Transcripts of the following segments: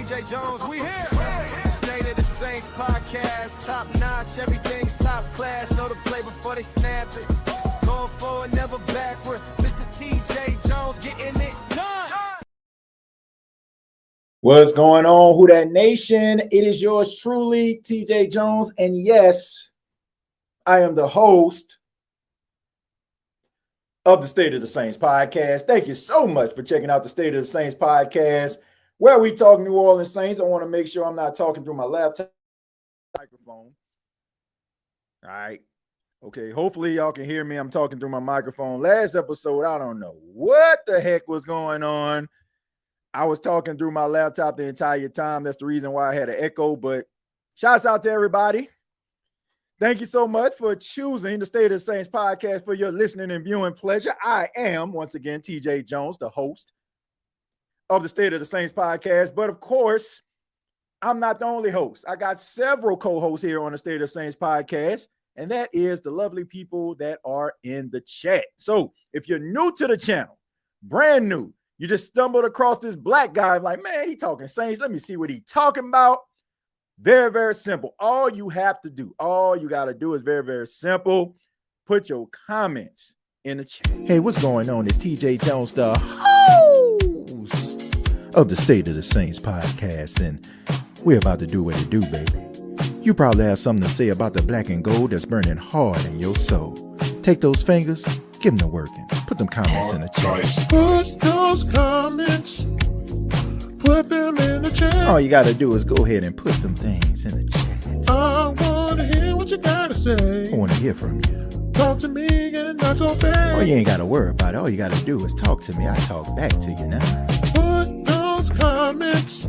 TJ Jones, we here. State of the Saints podcast, top notch, everything's top class. Know the play before they snap it. Going forward, never backward. Mr. TJ Jones getting it done. What's going on, Who Dat Nation? It is yours truly, TJ Jones, and yes, I am the host of the State of the Saints podcast. Thank you so much for checking out the State of the Saints podcast, where we talk New Orleans Saints. I want to make sure I'm not talking through my laptop microphone. All right. Okay, hopefully y'all can hear me. I'm talking through my microphone. Last episode, I don't know what the heck was going on. I was talking through my laptop the entire time. That's the reason why I had an echo, but shouts out to everybody. Thank you so much for choosing the State of the Saints podcast for your listening and viewing pleasure. I am, once again, TJ Jones, the host of the State of the Saints podcast. But, of course, I'm not the only host. I got several co-hosts here on the State of the Saints podcast, and that is the lovely people that are in the chat. So, if you're new to the channel, brand new, you just stumbled across this black guy, like, man, he talking Saints. Let me see what he talking about. Very, very simple. All you got to do is very, very simple. Put your comments in the chat. Hey, what's going on? It's TJ Jones, the host of the State of the Saints podcast, and we're about to do what it do, baby. You probably have something to say about the black and gold that's burning hard in your soul. Take those fingers, give them the working. Put them comments in the chat. Put those comments. Put them in the chat. All you got to do is go ahead and put them things in the chat. I want to hear what you got to say. I want to hear from you. Talk to me and not so bad. Oh, you ain't got to worry about it. All you got to do is talk to me. I talk back to you now. Put those comments.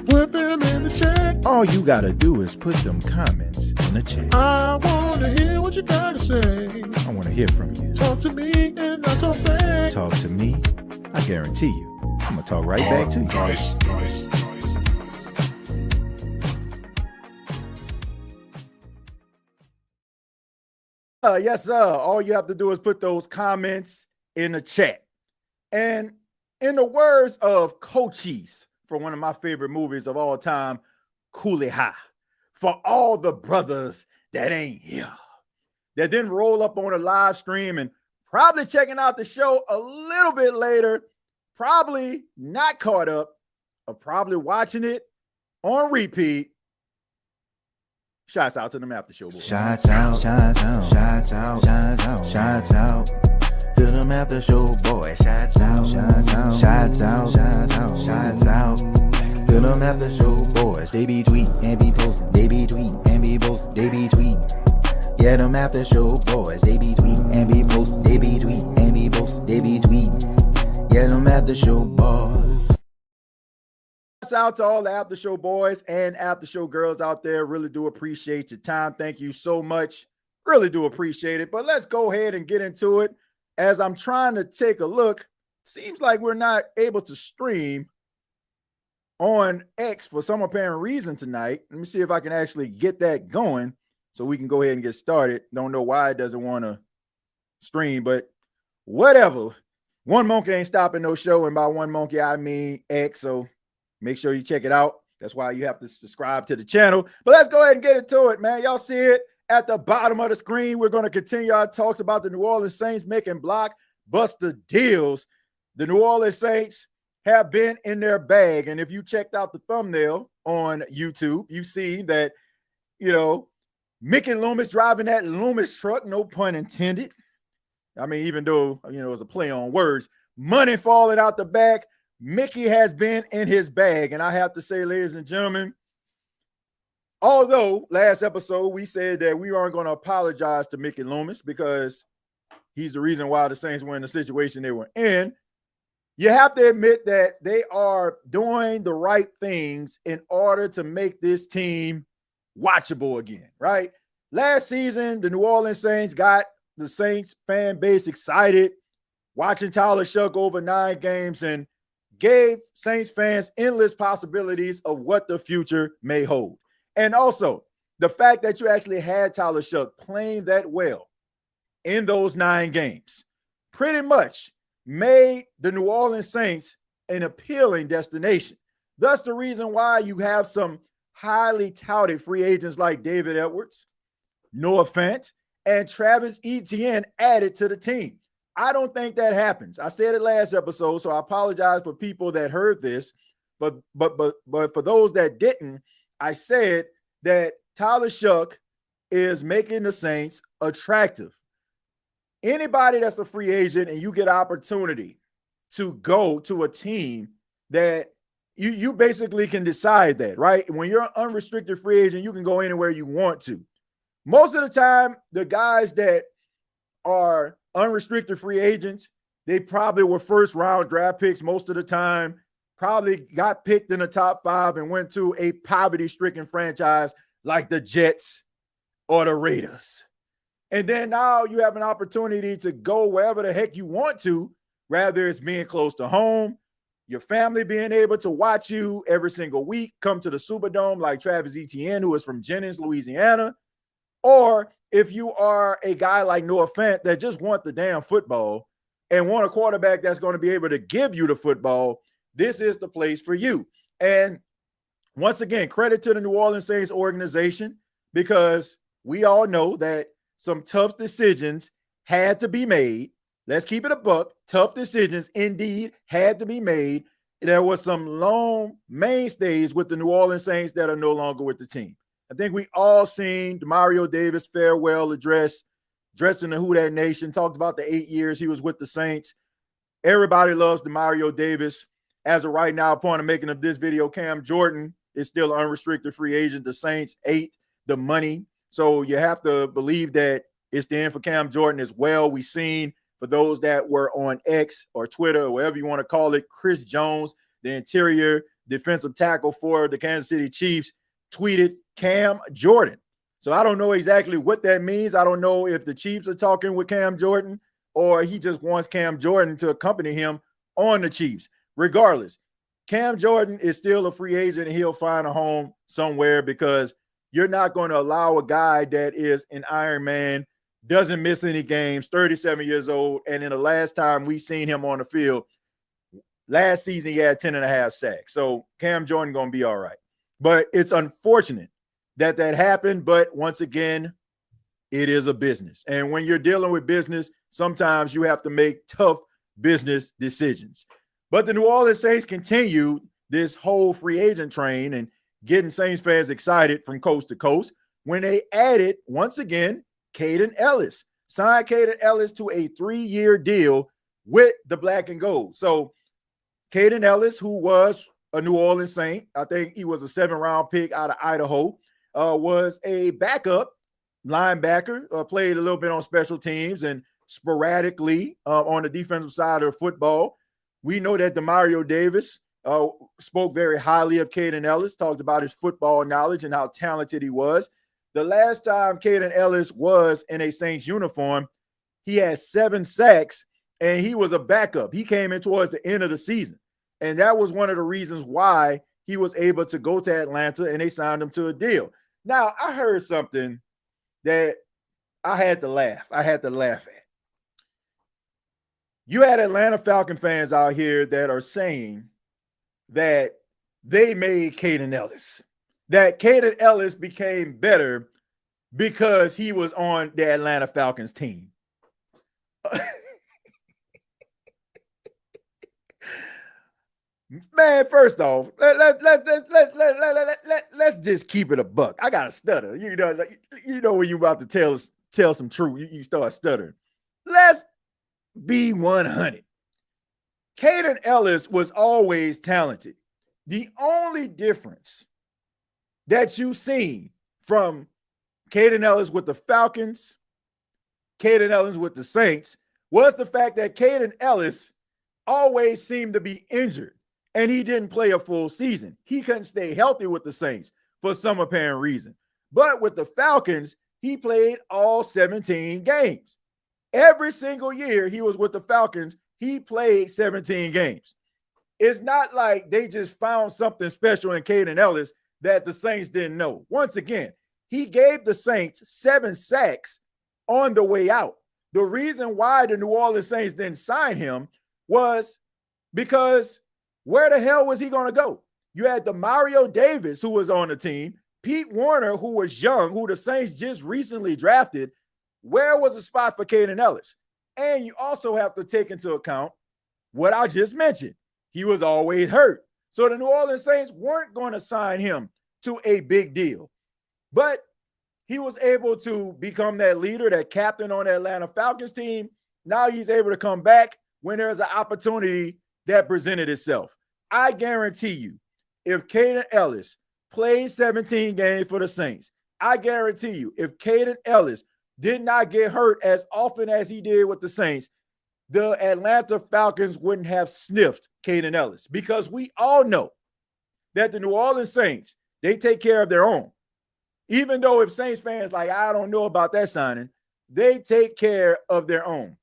Put them in the chat. All you got to do is put them comments in the chat. I want to hear what you got to say. I want to hear from you. Talk to me and not so bad. Talk to me. I guarantee you. I'm going to talk right back to you. Nice. Yes, sir. All you have to do is put those comments in the chat. And in the words of Cochise, from one of my favorite movies of all time, Coolie High, for all the brothers that ain't here, that didn't roll up on a live stream and probably checking out the show a little bit later, probably not caught up, or probably watching it on repeat. Shouts out to them after show boys. Shouts out to them after show boys. Shouts out to them after show boys. They be tweeting and be posting, they be tweeting and be posting, they be tweeting. Yeah, them after show boys. They be tweeting and be posting, they be tweeting and be posting, they be tweeting. Yeah, them after show boys. Shouts out to all the after show boys and after show girls out there. Really do appreciate your time. Thank you so much. Really do appreciate it. But let's go ahead and get into it. As I'm trying to take a look, seems like we're not able to stream on X for some apparent reason tonight. Let me see if I can actually get that going so we can go ahead and get started. Don't know why it doesn't want to stream, but whatever. One monkey ain't stopping no show, and by one monkey I mean X, so make sure you check it out. That's why you have to subscribe to the channel. But let's go ahead and get into it, man. Y'all see it at the bottom of the screen. We're going to continue our talks about the New Orleans Saints making blockbuster deals. The New Orleans Saints have been in their bag, and if you checked out the thumbnail on YouTube, you see that, Mickey Loomis driving that Loomis truck, no pun intended. I mean, even though, it was a play on words, money falling out the back, Mickey has been in his bag. And I have to say, ladies and gentlemen, although last episode we said that we aren't going to apologize to Mickey Loomis because he's the reason why the Saints were in the situation they were in, you have to admit that they are doing the right things in order to make this team watchable again, right? Last season, the New Orleans Saints got the Saints fan base excited, watching Tyler Shough over 9 games, and gave Saints fans endless possibilities of what the future may hold. And also, the fact that you actually had Tyler Shough playing that well in those 9 games pretty much made the New Orleans Saints an appealing destination. Thus the reason why you have some highly touted free agents like David Edwards, Noah Fant, and Travis Etienne added to the team. I don't think that happens. I said it last episode, so I apologize for people that heard this. But for those that didn't, I said that Tyler Shuck is making the Saints attractive. Anybody that's a free agent and you get opportunity to go to a team that you basically can decide that, right? When you're an unrestricted free agent, you can go anywhere you want to. Most of the time, the guys that are unrestricted free agents, they probably were first-round draft picks most of the time, probably got picked in the top 5 and went to a poverty-stricken franchise like the Jets or the Raiders. And then now you have an opportunity to go wherever the heck you want to, rather it's being close to home, your family being able to watch you every single week, come to the Superdome like Travis Etienne, who is from Jennings, Louisiana. Or if you are a guy like Noah Fant that just want the damn football and want a quarterback that's going to be able to give you the football, this is the place for you. And once again, credit to the New Orleans Saints organization, because we all know that some tough decisions had to be made. Let's keep it a buck. Tough decisions indeed had to be made. There was some long mainstays with the New Orleans Saints that are no longer with the team. I think we all seen Demario Davis farewell address, dressing the Who Dat Nation, talked about the 8 years he was with the Saints. Everybody loves Demario Davis. As of right now, upon the making of this video, Cam Jordan is still an unrestricted free agent. The Saints ate the money. So you have to believe that it's the end for Cam Jordan as well. We seen, for those that were on X or Twitter, or whatever you want to call it, Chris Jones, the interior defensive tackle for the Kansas City Chiefs, tweeted Cam Jordan. So I don't know exactly what that means. I don't know if the Chiefs are talking with Cam Jordan or he just wants Cam Jordan to accompany him on the Chiefs. Regardless, Cam Jordan is still a free agent and he'll find a home somewhere, because you're not going to allow a guy that is an Iron Man, doesn't miss any games, 37 years old, and in the last time we seen him on the field, last season he had 10.5 sacks. So Cam Jordan going to be all right. But it's unfortunate that happened. But once again, it is a business. And when you're dealing with business, sometimes you have to make tough business decisions. But the New Orleans Saints continue this whole free agent train and getting Saints fans excited from coast to coast when they added, once again, Kaden Elliss. Signed Kaden Elliss to a 3-year deal with the Black and Gold. So Kaden Elliss, who was a New Orleans Saint, I think he was a 7th-round pick out of Idaho, was a backup linebacker, played a little bit on special teams and sporadically on the defensive side of football. We know that Demario Davis spoke very highly of Kaden Elliss, talked about his football knowledge and how talented he was. The last time Kaden Elliss was in a Saints uniform, he had 7 sacks, and he was a backup. He came in towards the end of the season, and that was one of the reasons why he was able to go to Atlanta, and they signed him to a deal. Now, I heard something that I had to laugh. At. You had Atlanta Falcon fans out here that are saying that they made Kaden Elliss, that Kaden Elliss became better because he was on the Atlanta Falcons team. Man, first off, let's just keep it a buck. I got to stutter. You know when you're about to tell some truth, you start stuttering. Let's be 100. Kaden Elliss was always talented. The only difference that you've seen from Kaden Elliss with the Falcons, Kaden Elliss with the Saints, was the fact that Kaden Elliss always seemed to be injured, and he didn't play a full season. He couldn't stay healthy with the Saints for some apparent reason. But with the Falcons, he played all 17 games. Every single year he was with the Falcons, he played 17 games. It's not like they just found something special in Kaden Elliss that the Saints didn't know. Once again, he gave the Saints 7 sacks on the way out. The reason why the New Orleans Saints didn't sign him was because where the hell was he going to go? You had Demario Davis, who was on the team, Pete Werner, who was young, who the Saints just recently drafted. Where was the spot for Kaden Elliss? And you also have to take into account what I just mentioned. He was always hurt. So the New Orleans Saints weren't going to sign him to a big deal. But he was able to become that leader, that captain on the Atlanta Falcons team. Now he's able to come back when there's an opportunity that presented itself. I guarantee you, if Kaden Elliss plays 17 games for the Saints, I guarantee you, if Kaden Elliss did not get hurt as often as he did with the Saints, the Atlanta Falcons wouldn't have sniffed Kaden Elliss, because we all know that the New Orleans Saints, they take care of their own. Even though if Saints fans like, I don't know about that signing, they take care of their own.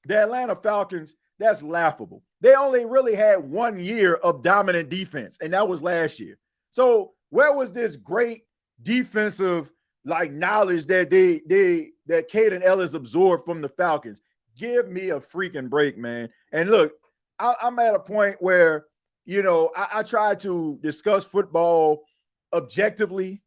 The Atlanta Falcons, that's laughable. They only really had 1 year of dominant defense, and that was last year. So where was this great defensive knowledge that that Kaden Elliss absorbed from the Falcons? Give me a freaking break, man. And look, I'm at a point where, I try to discuss football objectively,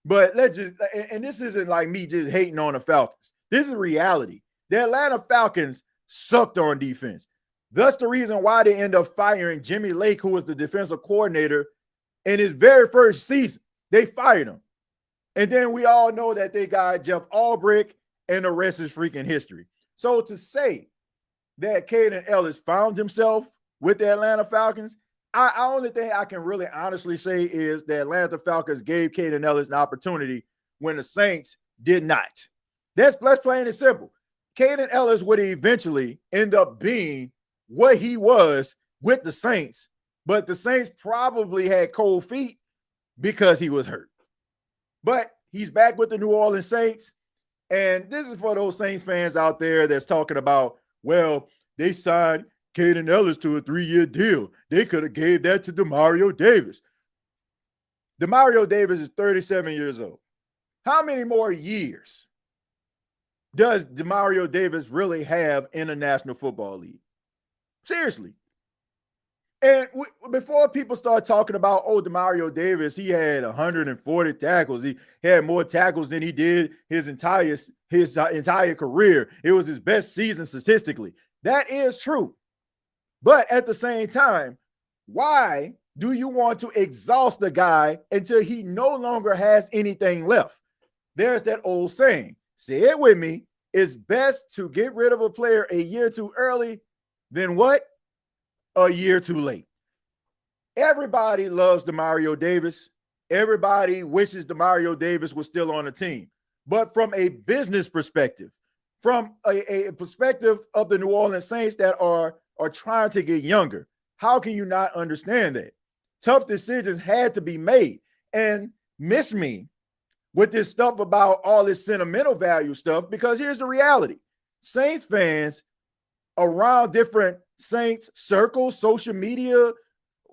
but and this isn't like me just hating on the Falcons. This is reality. The Atlanta Falcons sucked on defense. That's the reason why they end up firing Jimmy Lake, who was the defensive coordinator in his very first season. They fired him. And then we all know that they got Jeff Albrecht, and the rest is freaking history. So to say that Kaden Elliss found himself with the Atlanta Falcons, I only thing I can really honestly say is the Atlanta Falcons gave Kaden Elliss an opportunity when the Saints did not. That's plain and simple. Kaden Elliss would eventually end up being what he was with the Saints, but the Saints probably had cold feet because he was hurt. But he's back with the New Orleans Saints. And this is for those Saints fans out there that's talking about, well, they signed Kaden Elliss to a 3-year deal. They could have gave that to Demario Davis. Demario Davis is 37 years old. How many more years does Demario Davis really have in the National Football League? Seriously. And before people start talking about, Demario Davis, he had 140 tackles. He had more tackles than he did his entire career. It was his best season statistically. That is true. But at the same time, why do you want to exhaust the guy until he no longer has anything left? There's that old saying, say it with me, it's best to get rid of a player a year too early than what? A year too late. Everybody loves Demario Davis. Everybody wishes Demario Davis was still on the team. But from a business perspective, from a perspective of the New Orleans Saints that are trying to get younger, how can you not understand that? Tough decisions had to be made. And miss me with this stuff about all this sentimental value stuff, because here's the reality. Saints fans around different Saints circles, social media,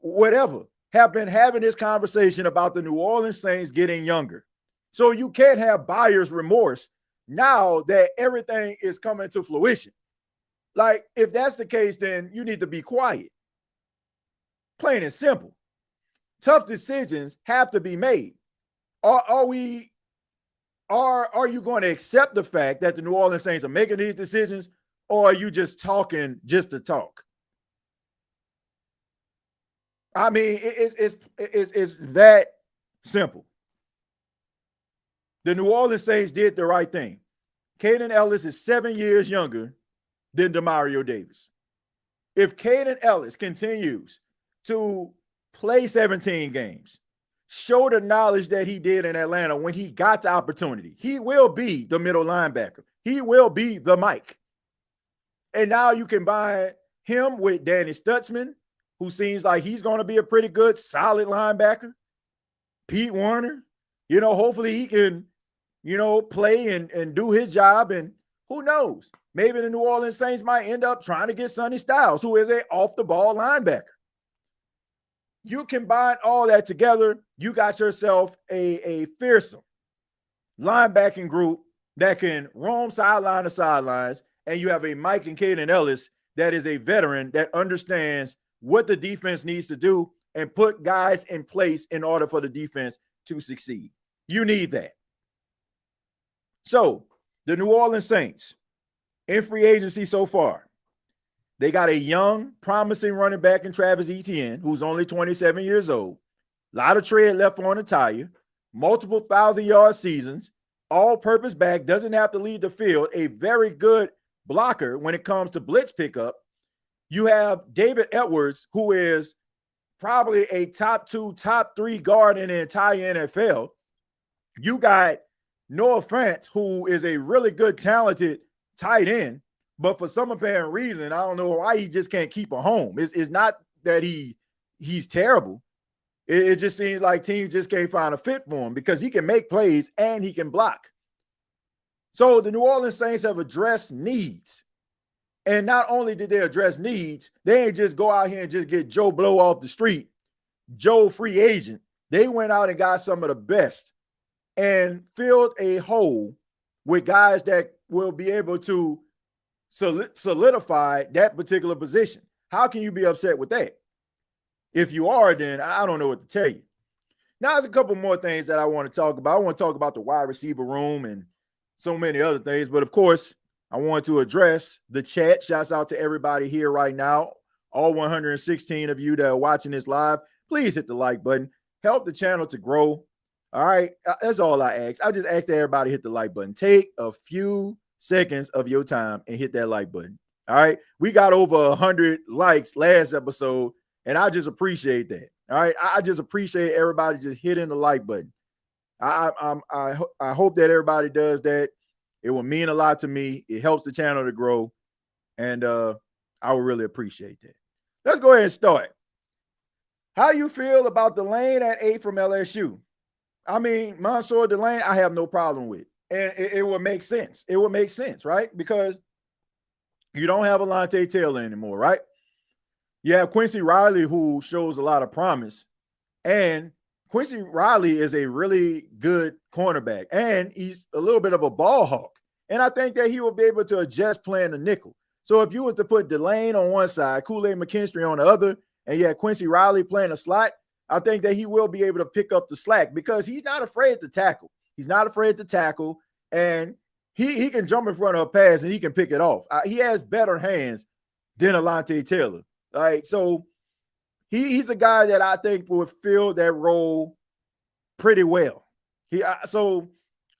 whatever, have been having this conversation about the New Orleans Saints getting younger. So you can't have buyer's remorse now that everything is coming to fruition. Like, if that's the case, then you need to be quiet. Plain and simple. Tough decisions have to be made. Are you going to accept the fact that the New Orleans Saints are making these decisions, or are you just talking just to talk? I mean, it's that simple. The New Orleans Saints did the right thing. Kaden Elliss is 7 years younger than Demario Davis. If Kaden Elliss continues to play 17 games, show the knowledge that he did in Atlanta when he got the opportunity, he will be the middle linebacker. He will be the Mike. And now you combine him with Danny Stutzman, who seems like he's going to be a pretty good, solid linebacker. Pete Werner, hopefully he can, play and do his job. And who knows? Maybe the New Orleans Saints might end up trying to get Sonny Styles, who is an off-the-ball linebacker. You combine all that together, you got yourself a fearsome linebacking group that can roam sideline to sidelines, and you have a Mike and Kaden Elliss that is a veteran that understands what the defense needs to do, and put guys in place in order for the defense to succeed. You need that. So the New Orleans Saints in free agency so far, they got a young, promising running back in Travis Etienne, who's only 27 years old. A lot of tread left on the tire, multiple 1,000-yard seasons, all-purpose back, doesn't have to lead the field, a very good blocker when it comes to blitz pickup. You have David Edwards, who is probably a top 2, top 3 guard in the entire NFL. You got Noah Fant, who is a really good, talented tight end, but for some apparent reason, I don't know why he just can't keep a home. It's not that he's terrible. It just seems like teams just can't find a fit for him because he can make plays and he can block. So the New Orleans Saints have addressed needs. And not only did they address needs, they ain't just go out here and just get Joe Blow off the street, Joe free agent. They went out and got some of the best and filled a hole with guys that will be able to solidify that particular position. How can you be upset with that? If you are, then I don't know what to tell you. Now, there's a couple more things that I want to talk about. I want to talk about the wide receiver room and so many other things. But, of course, I want to address the chat. Shouts out to everybody here right now. All 116 of you that are watching this live, please hit the like button. Help the channel to grow. All right? That's all I ask. I just ask that everybody hit the like button. Take a few seconds of your time and hit that like button. All right? We got over 100 likes last episode, and I just appreciate that. All right? I just appreciate everybody just hitting the like button. I hope that everybody does that. It will mean a lot to me. It helps the channel to grow, and I would really appreciate that. Let's go ahead and start. How you feel about Delane at 8 from LSU? I mean, Mansour Delane, I have no problem with. And it would make sense. It would make sense, right? Because you don't have Alontae Taylor anymore, right? You have Quincy Riley, who shows a lot of promise. And Quincy Riley is a really good cornerback, and he's a little bit of a ball hawk. And I think that he will be able to adjust playing the nickel. So if you was to put Delane on one side, Kool-Aid McKinstry on the other, and you had Quincy Riley playing a slot, I think that he will be able to pick up the slack because he's not afraid to tackle. He's not afraid to tackle, and he can jump in front of a pass, and he can pick it off. He has better hands than Alontae Taylor. Right? So he's a guy that I think would fill that role pretty well. So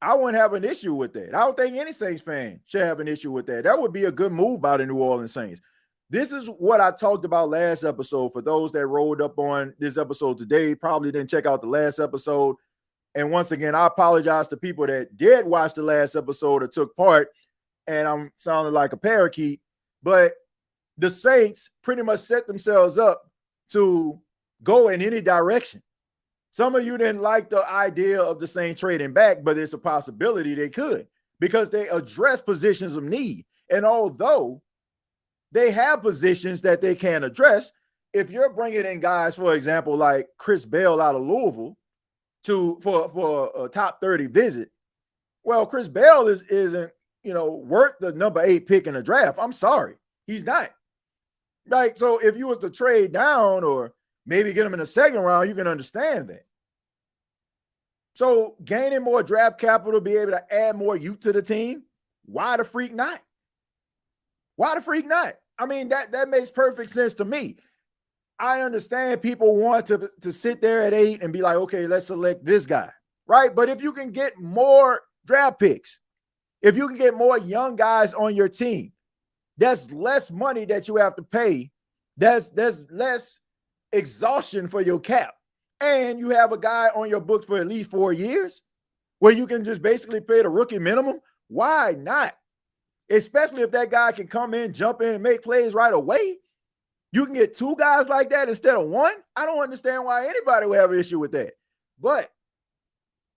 I wouldn't have an issue with that. I don't think any Saints fan should have an issue with that. That would be a good move by the New Orleans Saints. This is what I talked about last episode. For those that rolled up on this episode today, probably didn't check out the last episode. And once again, I apologize to people that did watch the last episode or took part, and I'm sounding like a parakeet. But the Saints pretty much set themselves up to go in any direction. Some of you didn't like the idea of the Saints trading back, but it's a possibility they could because they address positions of need. And although they have positions that they can address, if you're bringing in guys, for example, like Chris Bell out of Louisville for a top 30 visit, well, Chris Bell isn't worth the number 8 pick in the draft. I'm sorry, he's not. Right. So if you was to trade down or maybe get him in the second round, you can understand that. So gaining more draft capital, be able to add more youth to the team, why the freak not? Why the freak not? I mean, that makes perfect sense to me. I understand people want to sit there at 8 and be like, okay, let's select this guy, right? But if you can get more draft picks, if you can get more young guys on your team, that's less money that you have to pay. There's less exhaustion for your cap. And you have a guy on your books for at least 4 years where you can just basically pay the rookie minimum. Why not? Especially if that guy can come in, jump in, and make plays right away. You can get 2 guys like that instead of 1. I don't understand why anybody would have an issue with that. But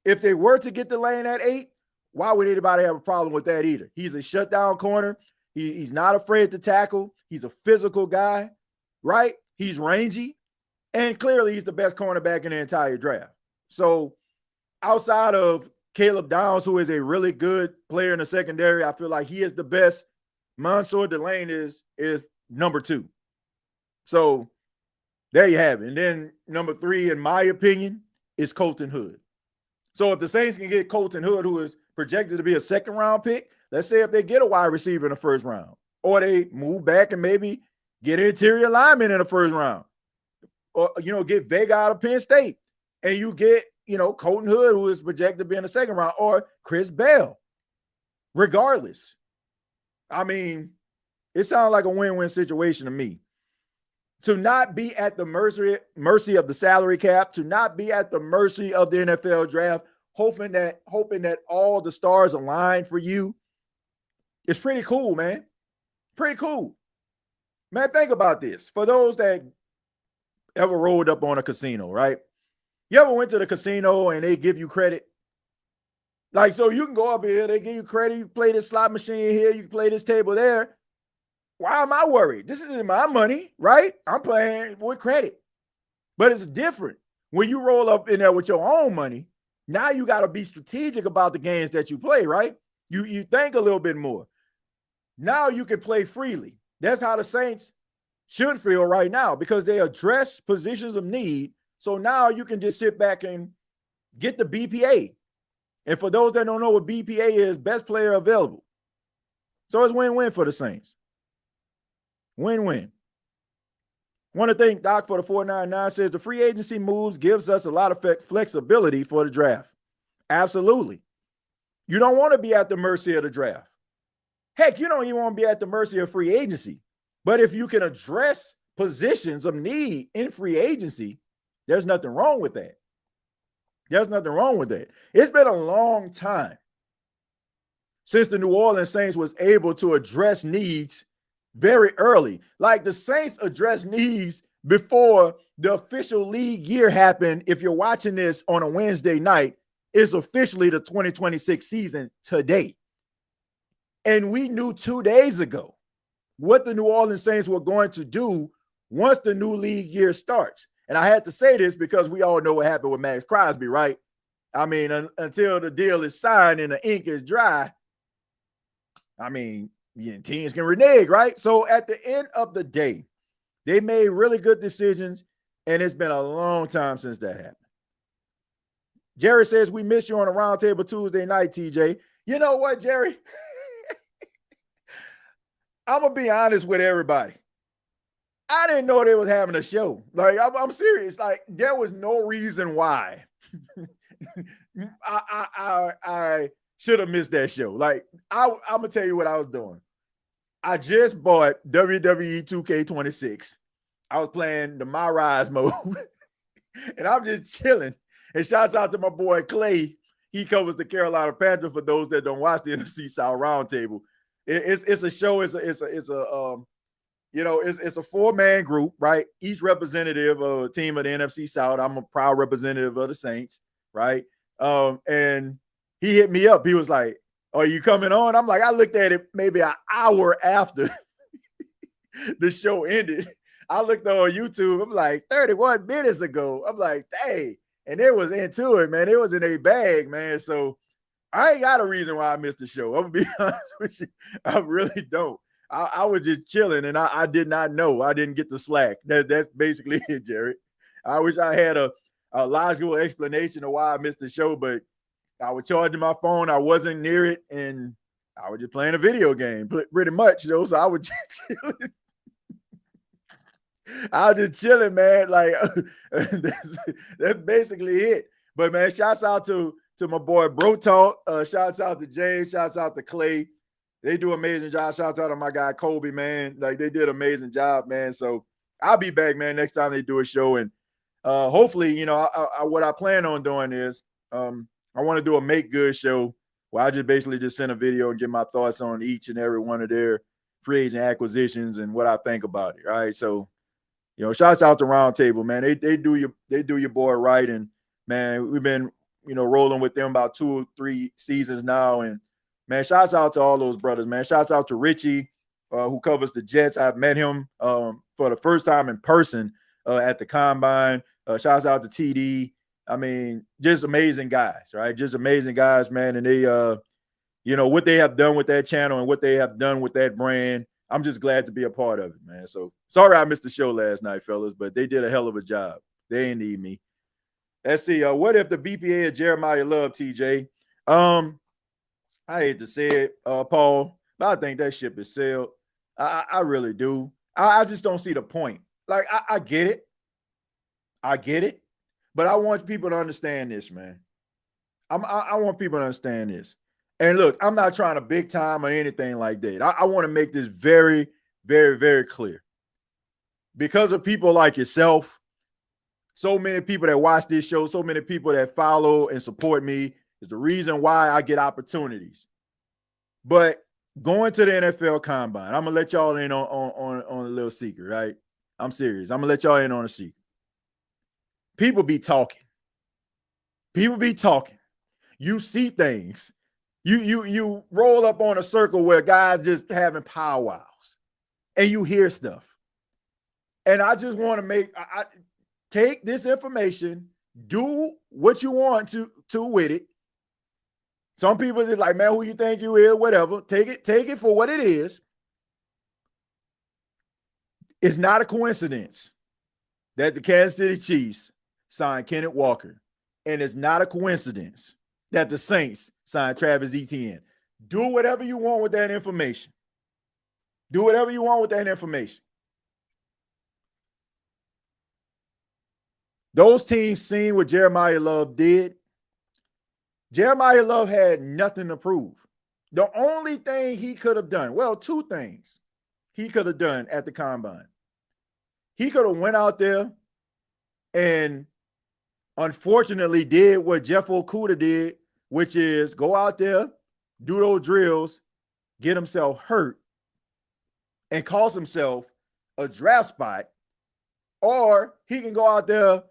if they were to get the lane at 8, why would anybody have a problem with that either? He's a shutdown corner. He's not afraid to tackle. He's a physical guy, right? He's rangy. And clearly he's the best cornerback in the entire draft. So outside of Caleb Downs, who is a really good player in the secondary, I feel like he is the best. Mansour Delane is number 2. So There you have it. And then number 3, in my opinion, is Colton Hood. So if the Saints can get Colton Hood, who is projected to be a second-round pick, let's say if they get a wide receiver in the first round, or they move back and maybe get an interior lineman in the first round, or, get Vega out of Penn State, and you get, Colton Hood, who is projected to be in the second round, or Chris Bell. Regardless, I mean, it sounds like a win-win situation to me. To not be at the mercy of the salary cap, to not be at the mercy of the NFL draft, hoping that all the stars align for you, it's pretty cool, man. Pretty cool. Man, think about this. For those that ever rolled up on a casino, right? You ever went to the casino and they give you credit? Like, so you can go up here, they give you credit, you play this slot machine here, you can play this table there. Why am I worried? This isn't my money, right? I'm playing with credit. But it's different. When you roll up in there with your own money, now you got to be strategic about the games that you play, right? You think a little bit more. Now you can play freely. That's how the Saints should feel right now, because they address positions of need. So now you can just sit back and get the BPA. And for those that don't know what BPA is, best player available. So it's win-win for the Saints. Win-win. Want to thank Doc for the 499. Says the free agency moves gives us a lot of flexibility for the draft. Absolutely. You don't want to be at the mercy of the draft. Heck, you don't even want to be at the mercy of free agency. But if you can address positions of need in free agency, there's nothing wrong with that. There's nothing wrong with that. It's been a long time since the New Orleans Saints was able to address needs very early. Like, the Saints address needs before the official league year happened. If you're watching this on a Wednesday night, it's officially the 2026 season today. And we knew 2 days ago what the New Orleans Saints were going to do once the new league year starts. And I had to say this because we all know what happened with Max Crosby, right? I mean, until the deal is signed and the ink is dry, I mean, teams can renege, right? So at the end of the day, they made really good decisions, and it's been a long time since that happened. Jerry says, we miss you on a roundtable Tuesday night, TJ. You know what, Jerry? I'm going to be honest with everybody. I didn't know they was having a show. Like, I'm serious. Like, there was no reason why I should have missed that show. Like, I'm going to tell you what I was doing. I just bought WWE 2K26. I was playing the My Rise mode, and I'm just chilling. And shouts out to my boy Clay. He covers the Carolina Panthers. For those that don't watch the NFC South Roundtable, it's a show. It's a 4-man group, right? Each representative of a team of the NFC South. I'm a proud representative of the Saints, right? And he hit me up. He was like, are you coming on? I'm like, I looked at it maybe an hour after the show ended. I looked on YouTube. I'm like, 31 minutes ago. I'm like, dang. And it was into it, man. It was in a bag, man. So I ain't got a reason why I missed the show. I'm going to be honest with you. I really don't. I was just chilling, and I did not know. I didn't get the slack. That's basically it, Jared. I wish I had a logical explanation of why I missed the show, but I was charging my phone. I wasn't near it, and I was just playing a video game pretty much, so I was just chilling. I was just chilling, man. Like, that's basically it. But, man, shouts out to my boy Bro Talk. Shouts out to James. Shouts out to Clay. They do an amazing job. Shout out to my guy, Kobe, man. Like, they did an amazing job, man. So I'll be back, man, next time they do a show. And hopefully, what I plan on doing is I want to do a make good show where I just basically just send a video and get my thoughts on each and every one of their free agent acquisitions and what I think about it. All right. So, shouts out to Roundtable, man. They do your boy right. And, man, we've been, rolling with them about 2 or 3 seasons now. And, man, shouts out to all those brothers, man. Shouts out to Richie, who covers the Jets. I've met him for the first time in person at the Combine. Shouts out to TD. I mean, just amazing guys, right? Just amazing guys, man. And they, what they have done with that channel and what they have done with that brand, I'm just glad to be a part of it, man. So sorry I missed the show last night, fellas, but they did a hell of a job. They ain't need me. Let's see. What if the BPA of Jeremiah Love, TJ? I hate to say it, Paul, but I think that ship is sailed. I really do. I just don't see the point. Like, I get it. I get it. But I want people to understand this, man. I want people to understand this. And look, I'm not trying to big time or anything like that. I want to make this very, very, very clear. Because of people like yourself, so many people that watch this show, so many people that follow and support me is the reason why I get opportunities. But going to the NFL Combine, I'm going to let y'all in on a little secret, right? I'm serious. I'm going to let y'all in on a secret. People be talking. People be talking. You see things. You roll up on a circle where guys just having powwows and you hear stuff. And I just want to I take this information, do what you want to with it. Some people is like, man, who you think you is, whatever. Take it for what it is. It's not a coincidence that the Kansas City Chiefs signed Kenneth Walker. And it's not a coincidence that the Saints signed Travis Etienne. Do whatever you want with that information. Do whatever you want with that information. Those teams seen what Jeremiah Love did. Jeremiah Love had nothing to prove. The only thing he could have done, well, two things he could have done at the Combine. He could have went out there and unfortunately did what Jeff Okudah did, which is go out there, do those drills, get himself hurt, and cost himself a draft spot. Or he can go out there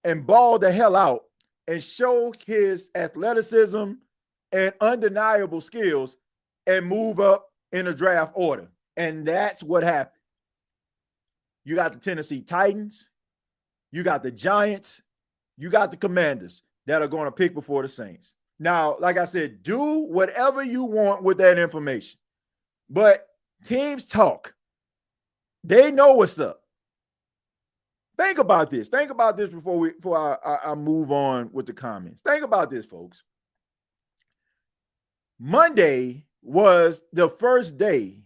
and ball the hell out and show his athleticism and undeniable skills and move up in the draft order. And that's what happened. You got the Tennessee Titans, you got the Giants, you got the Commanders that are going to pick before the Saints. Now, like I said, do whatever you want with that information. But teams talk. They know what's up. Think about this. Think about this before I move on with the comments. Think about this, folks. Monday was the first day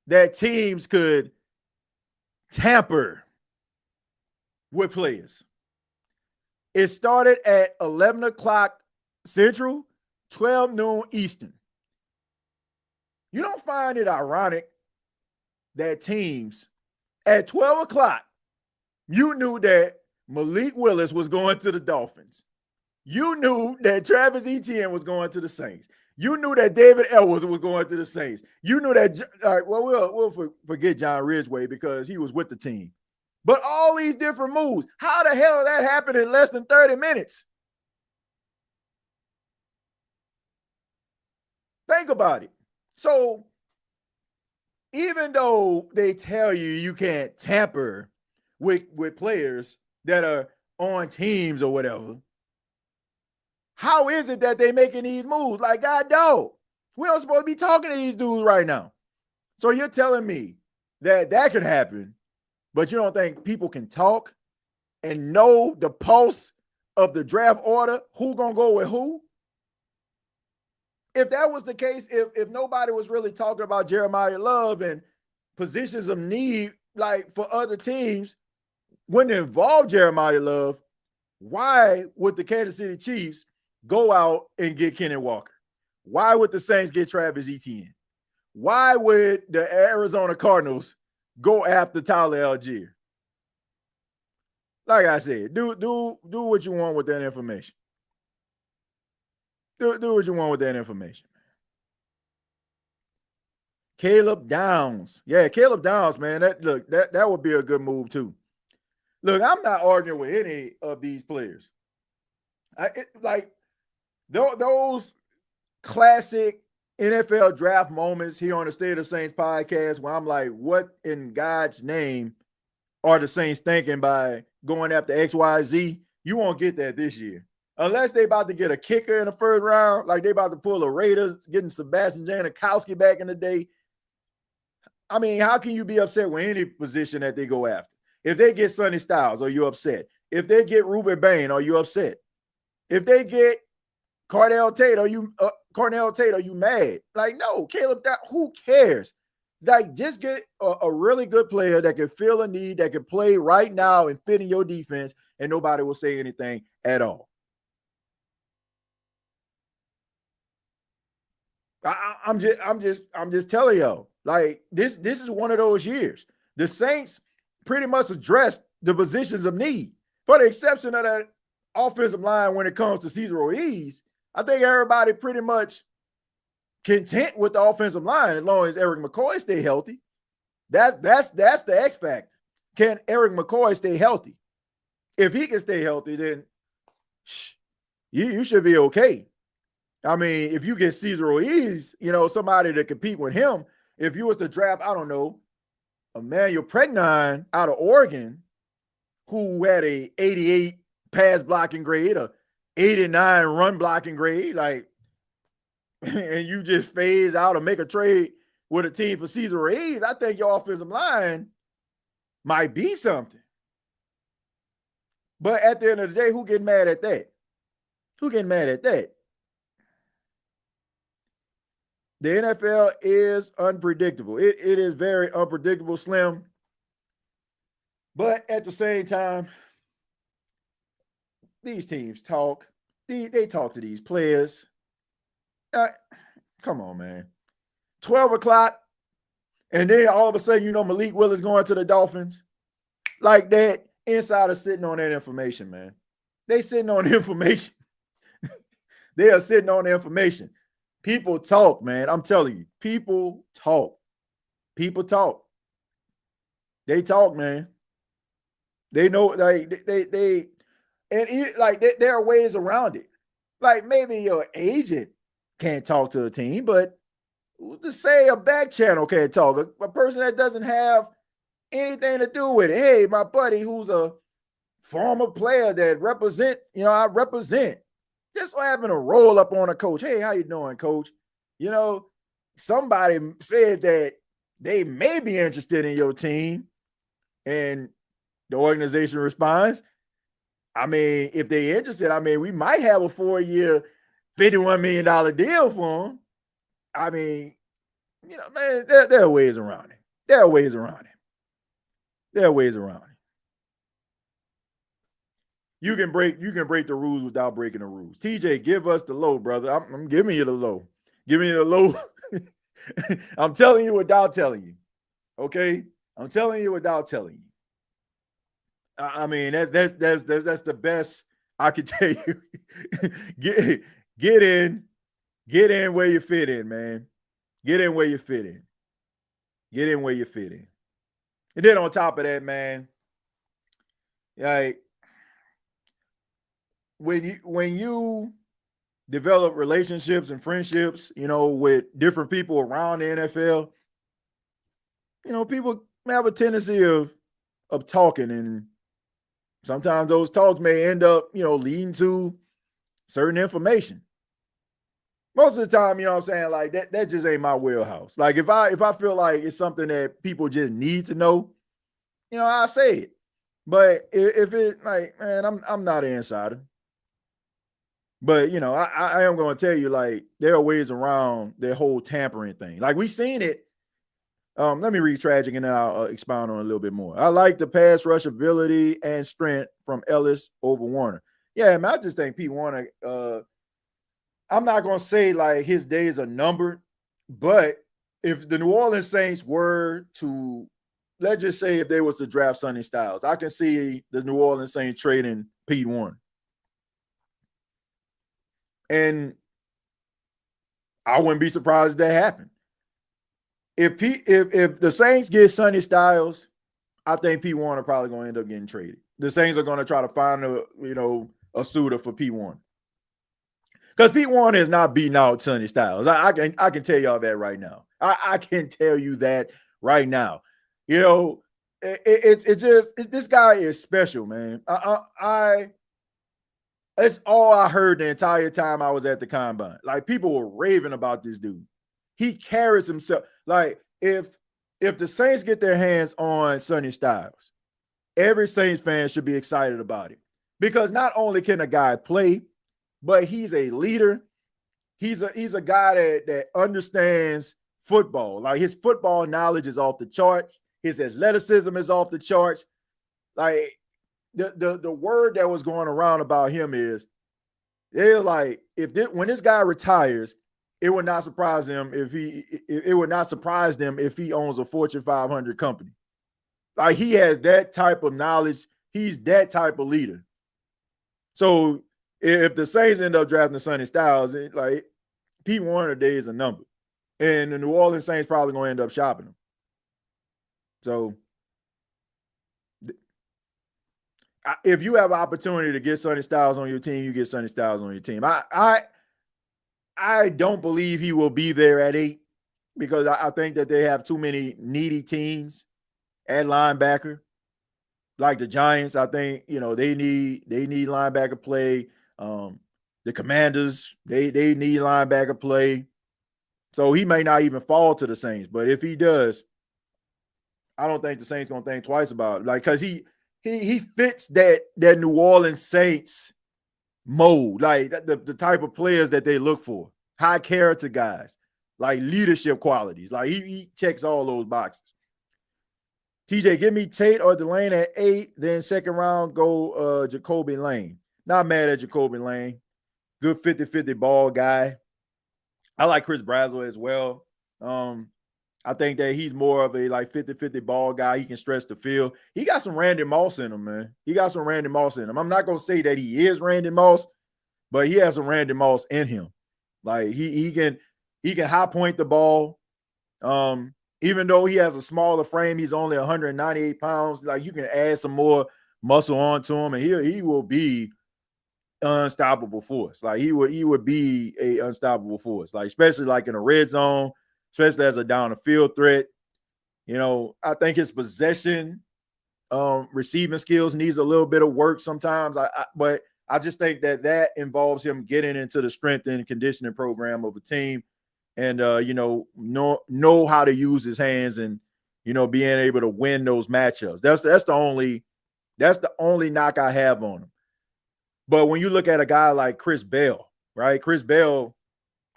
that teams could tamper with players. It started at 11 o'clock Central, 12 noon Eastern. You don't find it ironic that teams at 12 o'clock, you knew that Malik Willis was going to the Dolphins. You knew that Travis Etienne was going to the Saints. You knew that David Ellis was going to the Saints. You knew that, all right, well, we'll forget John Ridgway because he was with the team. But all these different moves, how the hell did that happen in less than 30 minutes? Think about it. So even though they tell you you can't tamper with players that are on teams or whatever, how is it that they making these moves? Like, God, dog, we don't supposed to be talking to these dudes right now. So you're telling me that can happen, but you don't think people can talk and know the pulse of the draft order, who gonna go with who? If that was the case, if nobody was really talking about Jeremiah Love and positions of need, like for other teams, wouldn't involve Jeremiah Love, why would the Kansas City Chiefs go out and get Kenneth Walker? Why would the Saints get Travis Etienne? Why would the Arizona Cardinals go after Tyler Algier? Like I said, do what you want with that information. Do what you want with that information. Caleb Downs. Yeah, Caleb Downs, man. That would be a good move too. Look, I'm not arguing with any of these players. Those classic NFL draft moments here on the State of the Saints podcast where I'm like, what in God's name are the Saints thinking by going after XYZ? You won't get that this year. Unless they about to get a kicker in the first round, like they about to pull a Raiders, getting Sebastian Janikowski back in the day. I mean, how can you be upset with any position that they go after? If they get Sonny Styles, are you upset? If they get Ruben Bain, are you upset? If they get Cornell Tate, are you mad? Like, no, Caleb, who cares? Like, just get a really good player that can fill a need, that can play right now and fit in your defense, and nobody will say anything at all. I'm just telling y'all, like, this is one of those years. The Saints pretty much addressed the positions of need, for the exception of that offensive line when it comes to Cesar Ruiz. I think everybody pretty much content with the offensive line as long as Eric McCoy stay healthy. That's the X factor. Can Eric McCoy stay healthy? If he can stay healthy, then you should be okay. I mean, if you get Cesar Ruiz, somebody to compete with him, if you was to draft, I don't know, Emmanuel Pregnon out of Oregon, who had a 88 pass blocking grade, a 89 run blocking grade, like, and you just phase out or make a trade with a team for Cesar Ruiz, I think your offensive line might be something. But at the end of the day, who getting mad at that? Who getting mad at that? The NFL is unpredictable. It is very unpredictable, Slim. But at the same time, these teams talk. They talk to these players. Come on, man. 12 o'clock, and then all of a sudden, Malik Willis going to the Dolphins. Like that, insiders sitting on that information, man. They sitting on the information. They are sitting on the information. People talk, man. I'm telling you, people talk. People talk. They talk, man. They know, like, there are ways around it. Like, maybe your agent can't talk to a team, but to say a back channel can't talk, a person that doesn't have anything to do with it. Hey, my buddy who's a former player that I represent. Just so happen to roll up on a coach. Hey, how you doing, coach? Somebody said that they may be interested in your team, and the organization responds, I mean, if they're interested, we might have a 4-year, $51 million deal for them. I mean, man, there are ways around it. There are ways around it. You can break the rules without breaking the rules. TJ, give us the low, brother. I'm giving you the low. Give me the low. I'm telling you without telling you. Okay? I'm telling you without telling you. I mean, that's the best I can tell you. Get in where you fit in, man. Get in where you fit in. And then on top of that, man, like, when you develop relationships and friendships, with different people around the NFL, people have a tendency of talking, and sometimes those talks may end up, leading to certain information. Most of the time, I'm saying, like, that just ain't my wheelhouse. Like, if I feel like it's something that people just need to know, I'll say it. But if it, like, man, I'm not an insider. But, I am going to tell you, like, there are ways around their whole tampering thing. Like, we seen it. Let me read Tragic, and then I'll expound on it a little bit more. I like the pass rush ability and strength from Ellis over Warner. Yeah, man, I just think Pete Warner, I'm not going to say, like, his days are numbered, but if the New Orleans Saints were to, let's just say if they was to draft Sonny Styles, I can see the New Orleans Saints trading Pete Warner. And I wouldn't be surprised if that happened. If the Saints get Sonny Styles, I think Pete Warner probably going to end up getting traded. The Saints are going to try to find a suitor for Pete Warner. Because Pete Warner is not beating out Sonny Styles. I can tell y'all that right now. I can tell you that right now. This guy is special, man. It's all I heard the entire time I was at the combine. Like, people were raving about this dude. He carries himself. Like, if if the Saints get their hands on Sonny Styles, every Saints fan should be excited about it because not only can a guy play, but he's a leader. He's a guy that understands football. Like his football knowledge is off the charts. His athleticism is off the charts. Like the word that was going around about him is they're like when this guy retires, it would not surprise them if he owns a Fortune 500 company. Like he has that type of knowledge. He's that type of leader. So if the Saints end up drafting Sonny Styles, like Pete Warner Day is a number. And the New Orleans Saints probably going to end up shopping him. So if you have an opportunity to get Sonny Styles on your team, you get Sonny Styles on your team. I don't believe he will be there at 8 because I think that they have too many needy teams at linebacker. Like the Giants, I think, they need linebacker play. The Commanders, they need linebacker play. So he may not even fall to the Saints. But if he does, I don't think the Saints going to think twice about it. Like, because he fits that New Orleans Saints mold, like the type of players that they look for. High character guys, like leadership qualities. Like he checks all those boxes. TJ, give me Tate or Delane at 8, then second round, go Jacoby Lane. Not mad at Jacoby Lane. Good 50-50 ball guy. I like Chris Bradswell as well. I think that he's more of a 50-50 ball guy. He can stretch the field. He got some Randy Moss in him, man. He got some Randy Moss in him. I'm not going to say that he is Randy Moss, but he has some Randy Moss in him. Like he can high point the ball. Even though he has a smaller frame, he's only 198 pounds. Like you can add some more muscle onto him, and he will be unstoppable force. Like he would be a unstoppable force. Like especially like in a red zone, especially as a down the field threat. I think his possession, receiving skills needs a little bit of work sometimes. But I just think that involves him getting into the strength and conditioning program of a team. And know how to use his hands and being able to win those matchups. That's the only knock I have on him. But when you look at a guy like Chris Bell, right? Chris Bell,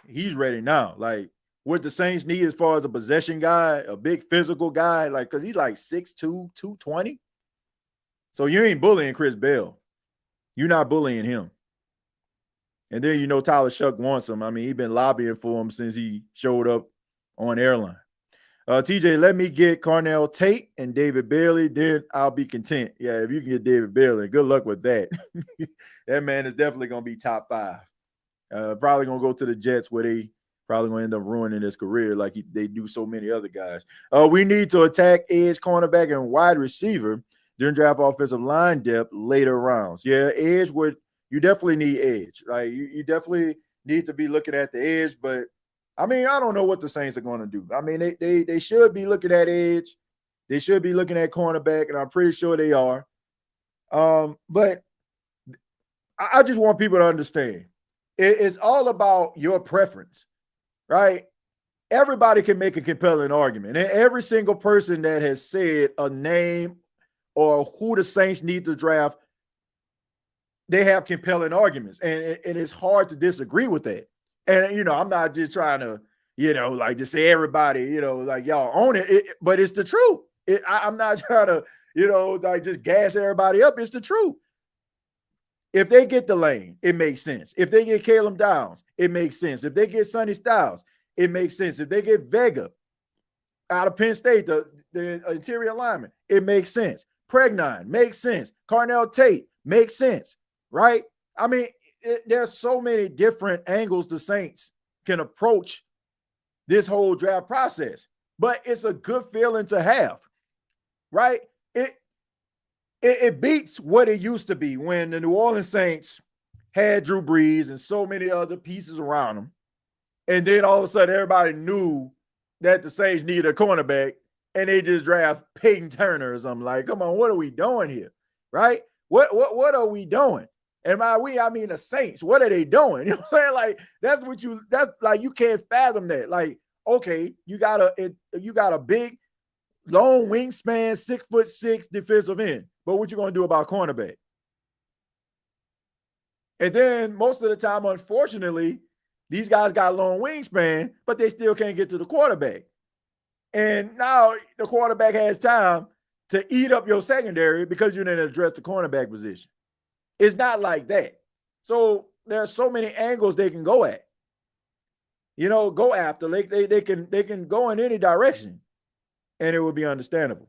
he's ready now. Like what the Saints need as far as a possession guy, a big physical guy, like because he's like 6'2", 220. So you ain't bullying Chris Bell. You're not bullying him. And then, Tyler Shuck wants him. I mean, he's been lobbying for him since he showed up on Airline. TJ, let me get Carnell Tate and David Bailey. Then I'll be content. Yeah, if you can get David Bailey, good luck with that. That man is definitely going to be top 5. Probably going to go to the Jets where they probably going to end up ruining his career like they do so many other guys. We need to attack edge, cornerback, and wide receiver during draft offensive line depth later rounds. Yeah, edge you definitely need edge. Like you definitely need to be looking at the edge, but I mean, I don't know what the Saints are going to do. I mean, they should be looking at edge. They should be looking at cornerback, and I'm pretty sure they are. But I just want people to understand. It's all about your preference, right? Everybody can make a compelling argument. And every single person that has said a name or who the Saints need to draft, they have compelling arguments. And it's hard to disagree with that. And, I'm not just trying to, just say everybody, like y'all own it, but it's the truth. I'm not trying to, just gas everybody up. It's the truth. If they get Delane, it makes sense. If they get Caleb Downs, it makes sense. If they get Sonny Styles, it makes sense. If they get Vega out of Penn State, the interior lineman, it makes sense. Pregnine makes sense. Carnell Tate makes sense, right? I mean, there's so many different angles the Saints can approach this whole draft process, but it's a good feeling to have, right? It beats what it used to be when the New Orleans Saints had Drew Brees and so many other pieces around them, and then all of a sudden everybody knew that the Saints needed a cornerback, and they just draft Peyton Turner or something. Like, come on, what are we doing here, right? What are we doing? And by we, I mean the Saints. What are they doing? You know what I'm saying? Like, that's like you can't fathom that. Like, okay, you got a big long wingspan, 6'6" defensive end. But what you going to do about cornerback? And then most of the time, unfortunately, these guys got long wingspan, but they still can't get to the quarterback. And now the quarterback has time to eat up your secondary because you didn't address the cornerback position. It's not like that. So there are so many angles they can go at. Go after. They can go in any direction, and it would be understandable.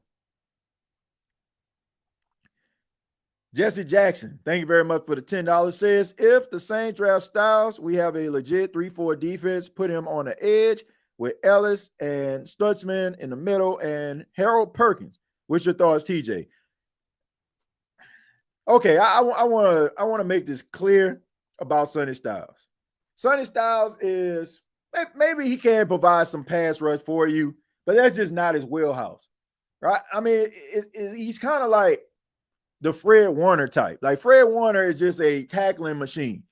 Jesse Jackson, thank you very much for the $10. Says, if the Saints draft Styles, we have a legit 3-4 defense. Put him on the edge with Ellis and Stutzman in the middle and Harold Perkins. What's your thoughts, TJ? Okay, I want to make this clear about Sonny Styles. Sonny Styles is, maybe he can provide some pass rush for you, but that's just not his wheelhouse, right? I mean, he's kind of like the Fred Warner type. Like Fred Warner is just a tackling machine.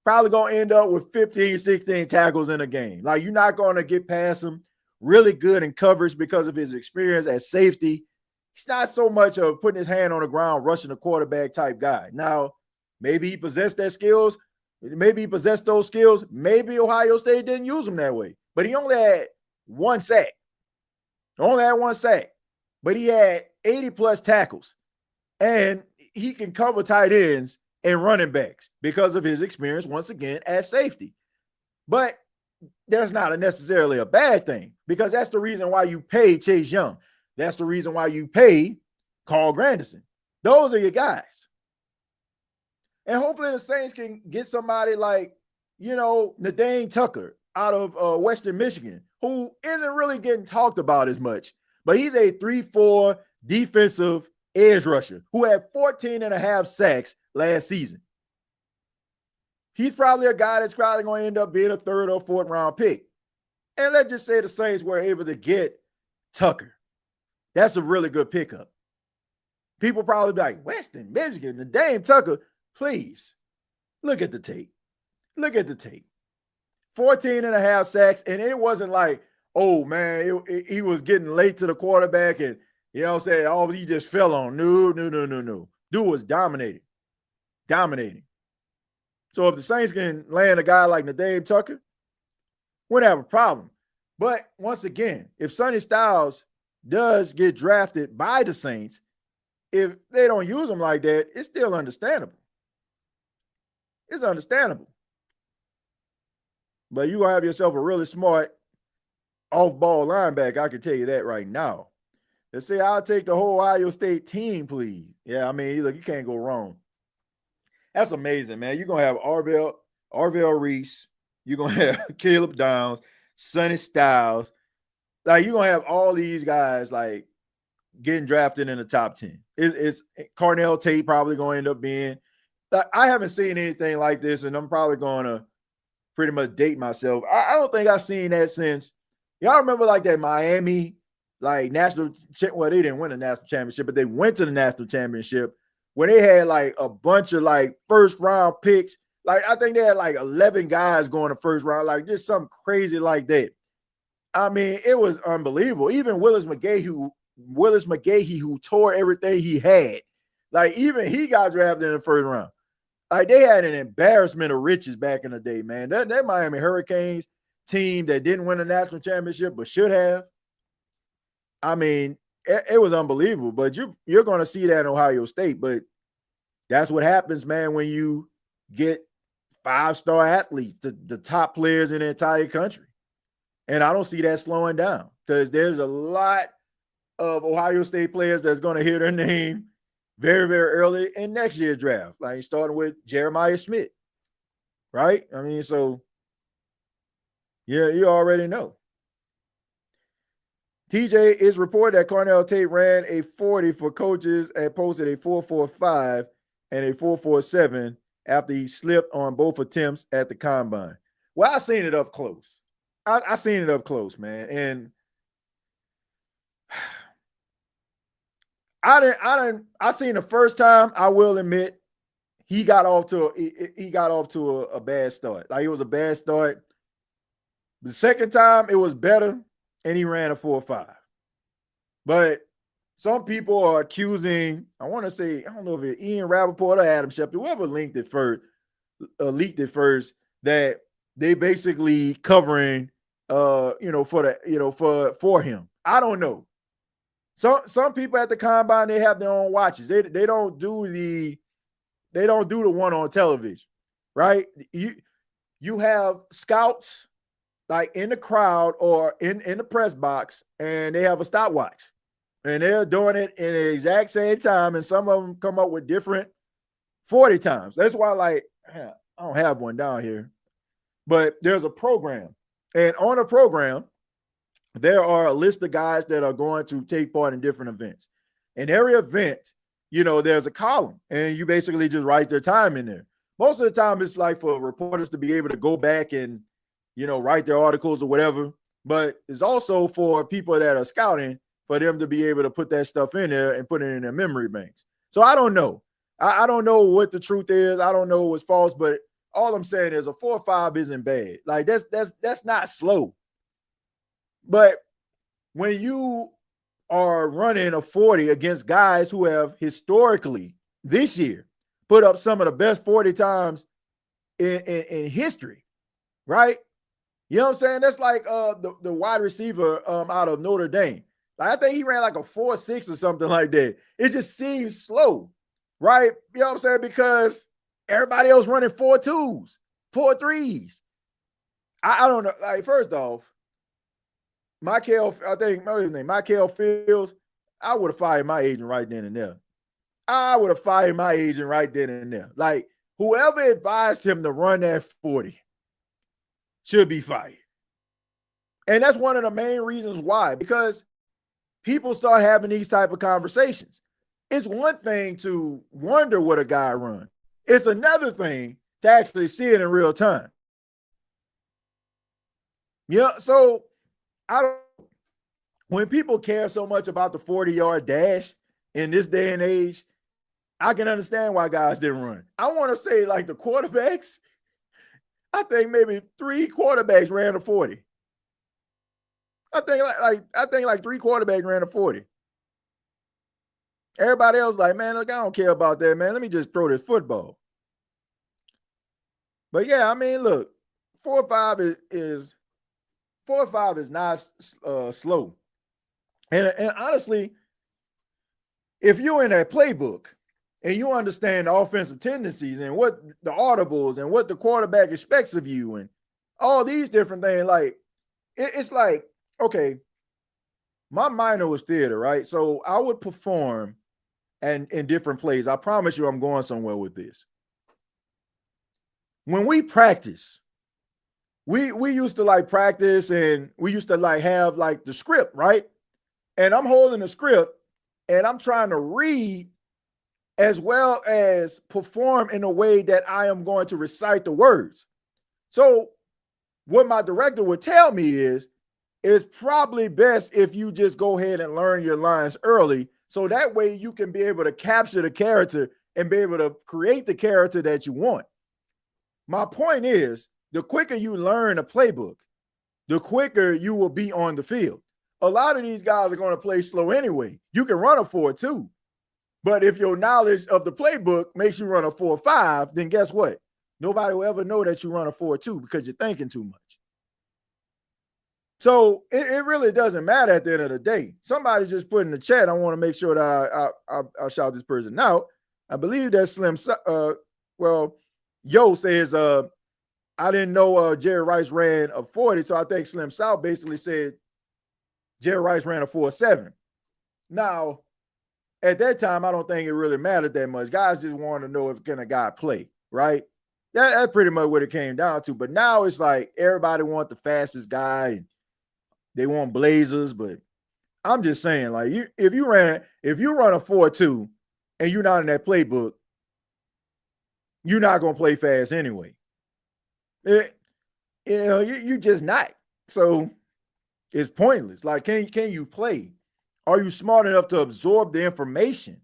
Probably going to end up with 15, 16 tackles in a game. Like you're not going to get past him. Really good in coverage because of his experience at safety. He's not so much of putting his hand on the ground, rushing the quarterback type guy. Now, maybe he possessed that skills. Maybe he possessed those skills. Maybe Ohio State didn't use him that way. But he only had one sack. But he had 80-plus tackles. And he can cover tight ends and running backs because of his experience, once again, at safety. But there's not necessarily a bad thing because that's the reason why you pay Chase Young. That's the reason why you pay Carl Granderson. Those are your guys. And hopefully the Saints can get somebody like, Nadane Tucker out of Western Michigan, who isn't really getting talked about as much. But he's a 3-4 defensive edge rusher who had 14 and a half sacks last season. He's probably a guy that's probably going to end up being a 3rd or 4th round pick. And let's just say the Saints were able to get Tucker. That's a really good pickup. People probably be like, Western Michigan, the Dame Tucker. Please, look at the tape. 14 and a half sacks, and it wasn't like, oh, man, he was getting late to the quarterback and, he just fell on. No. Dude was dominating. So if the Saints can land a guy like Nadane Tucker, wouldn't have a problem. But once again, if Sonny Styles does get drafted by the Saints, if they don't use him like that, it's still understandable. It's understandable. But you have yourself a really smart off-ball linebacker, I can tell you that right now. Let's say I'll take the whole Ohio State team, please. Yeah, I mean, look, you can't go wrong. That's amazing, man. You're going to have Arvell Reese. You're going to have Caleb Downs, Sonny Styles. Like, you're going to have all these guys, like, getting drafted in the top 10. It's Carnell Tate probably going to end up being. I haven't seen anything like this, and I'm probably going to pretty much date myself. I don't think I've seen that since. Y'all remember, like, that Miami, like, national – well, they didn't win a national championship, but they went to the national championship where they had, like, a bunch of, like, first-round picks. Like, I think they had, like, 11 guys going to first round, like, just something crazy like that. I mean, it was unbelievable. Even Willis McGahee, who tore everything he had, like, even he got drafted in the first round. Like, they had an embarrassment of riches back in the day, man. That Miami Hurricanes team that didn't win a national championship but should have. I mean, it was unbelievable. But you're going to see that in Ohio State. But that's what happens, man, when you get 5-star athletes, the top players in the entire country. And I don't see that slowing down because there's a lot of Ohio State players that's going to hear their name very, very early in next year's draft. Like starting with Jeremiah Smith, right? I mean, so, yeah, you already know. TJ is reported that Carnell Tate ran a 40 for coaches and posted a 4.45 and a 4.47 after he slipped on both attempts at the combine. Well, I seen it up close. I seen it up close, man. And I seen the first time, I will admit, he got off to a bad start. Like, it was a bad start. The second time, it was better, and he ran a 4.5. But some people are accusing, I want to say, I don't know if it's Ian Rappaport or Adam Schefter, whoever leaked it first, that they basically covering for him. I don't know. Some people at the combine, they have their own watches. They don't do the one on television, right? You have scouts like in the crowd or in the press box, and they have a stopwatch. And they're doing it in the exact same time, and some of them come up with different 40 times. That's why, like, I don't have one down here, but there's a program. And on a program, there are a list of guys that are going to take part in different events. In every event, there's a column, and you basically just write their time in there. Most of the time, it's like for reporters to be able to go back and, write their articles or whatever. But it's also for people that are scouting, for them to be able to put that stuff in there and put it in their memory banks. So I don't know. I don't know what the truth is. I don't know what's false, but all I'm saying is a 4.5 isn't bad. Like that's not slow. But when you are running a 40 against guys who have historically this year put up some of the best 40 times in history, right? You know what I'm saying? That's like the wide receiver out of Notre Dame. Like, I think he ran like a 4.6 or something like that. It just seems slow, right? You know what I'm saying? Because everybody else running 4.2s, 4.3s. I don't know. Like, first off, Michael Fields, I would have fired my agent right then and there. Like, whoever advised him to run that 40 should be fired. And that's one of the main reasons why, because people start having these type of conversations. It's one thing to wonder what a guy runs. It's another thing to actually see it in real time. So when people care so much about the 40-yard dash in this day and age, I can understand why guys didn't run. I want to say like the quarterbacks, I think maybe 3 quarterbacks ran a 40. I think like 3 quarterbacks ran a 40. Everybody else like, man, look, I don't care about that, man. Let me just throw this football. But yeah, I mean, look, 4.5 is not slow. And honestly, if you're in that playbook and you understand the offensive tendencies and what the audibles and what the quarterback expects of you and all these different things, like it's like, okay, my minor was theater, right? So I would perform in different plays. I promise you I'm going somewhere with this. When we practice, we used to like practice and we used to like have like the script, right? And I'm holding the script and I'm trying to read as well as perform in a way that I am going to recite the words. So what my director would tell me is, it's probably best if you just go ahead and learn your lines early, so that way you can be able to capture the character and be able to create the character that you want. My point is, the quicker you learn a playbook, the quicker you will be on the field. A lot of these guys are going to play slow anyway. You can run a 4.2, but if your knowledge of the playbook makes you run a 4.5, then guess what? Nobody will ever know that you run a 4.2 because you're thinking too much. So it really doesn't matter at the end of the day. Somebody just put in the chat, I want to make sure that I shout this person out. I believe that Yo says, I didn't know Jerry Rice ran a 40, so I think Slim South basically said Jerry Rice ran a 4.7. Now, at that time, I don't think it really mattered that much. Guys just wanted to know if can a guy play, right? That's pretty much what it came down to. But now it's like everybody wants the fastest guy and they want blazers. But I'm just saying, like, if you run a 4.2 and you're not in that playbook, you're not gonna play fast anyway. You're just not. So it's pointless. Like, can you play? Are you smart enough to absorb the information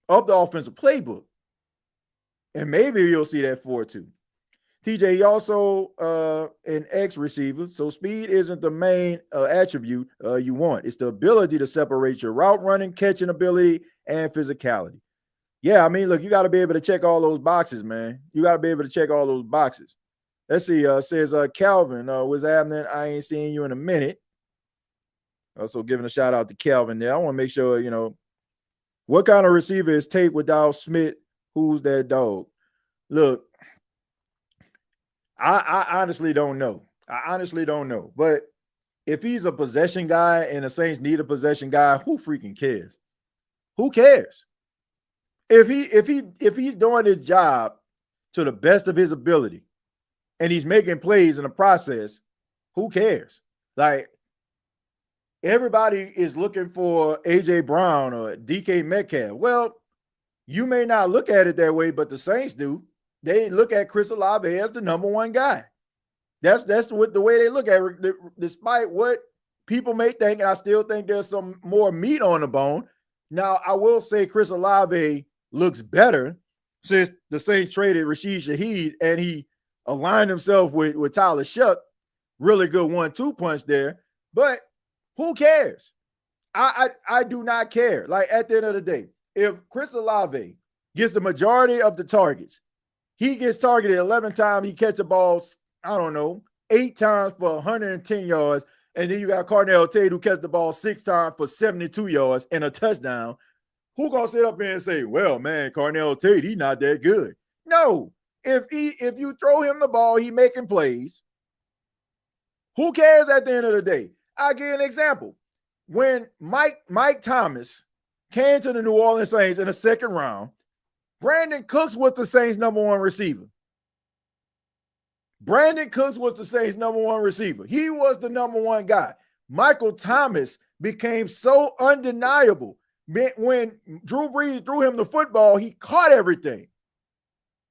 of the offensive playbook? And maybe you'll see that 4.2. TJ, he also an X receiver, so speed isn't the main attribute you want. It's the ability to separate your route running, catching ability, and physicality. Yeah, I mean, look, you got to be able to check all those boxes, man. You got to be able to check all those boxes. Let's see. Says Calvin, what's happening? I ain't seeing you in a minute. Also giving a shout out to Calvin there. I want to make sure, what kind of receiver is Tate without Smith? Who's that dog? Look, I honestly don't know. But if he's a possession guy and the Saints need a possession guy, who freaking cares? Who cares? If he's doing his job to the best of his ability and he's making plays in the process, who cares? Like, everybody is looking for A.J. Brown or DK Metcalf. Well, you may not look at it that way, but the Saints do. They look at Chris Olave as the number one guy. That's what the way they look at it, despite what people may think, and I still think there's some more meat on the bone. Now, I will say Chris Olave looks better since the Saints traded Rashid Shaheed and he aligned himself with Tyler Shuck. Really good 1-2 punch there. But who cares? I do not care. Like, at the end of the day, if Chris Olave gets the majority of the targets, he gets targeted 11 times, he catches the balls, I don't know, 8 times for 110 yards, and then you got Carnell Tate who catches the ball 6 times for 72 yards and a touchdown. Who gonna sit up here and say, well, man, Carnell Tate, he's not that good? No. If you throw him the ball, he making plays. Who cares at the end of the day? I'll give you an example. When Mike Thomas came to the New Orleans Saints in the second round, Brandon Cooks was the Saints' number one receiver. Brandon Cooks was the Saints' number one receiver. He was the number one guy. Michael Thomas became so undeniable. When Drew Brees threw him the football, he caught everything.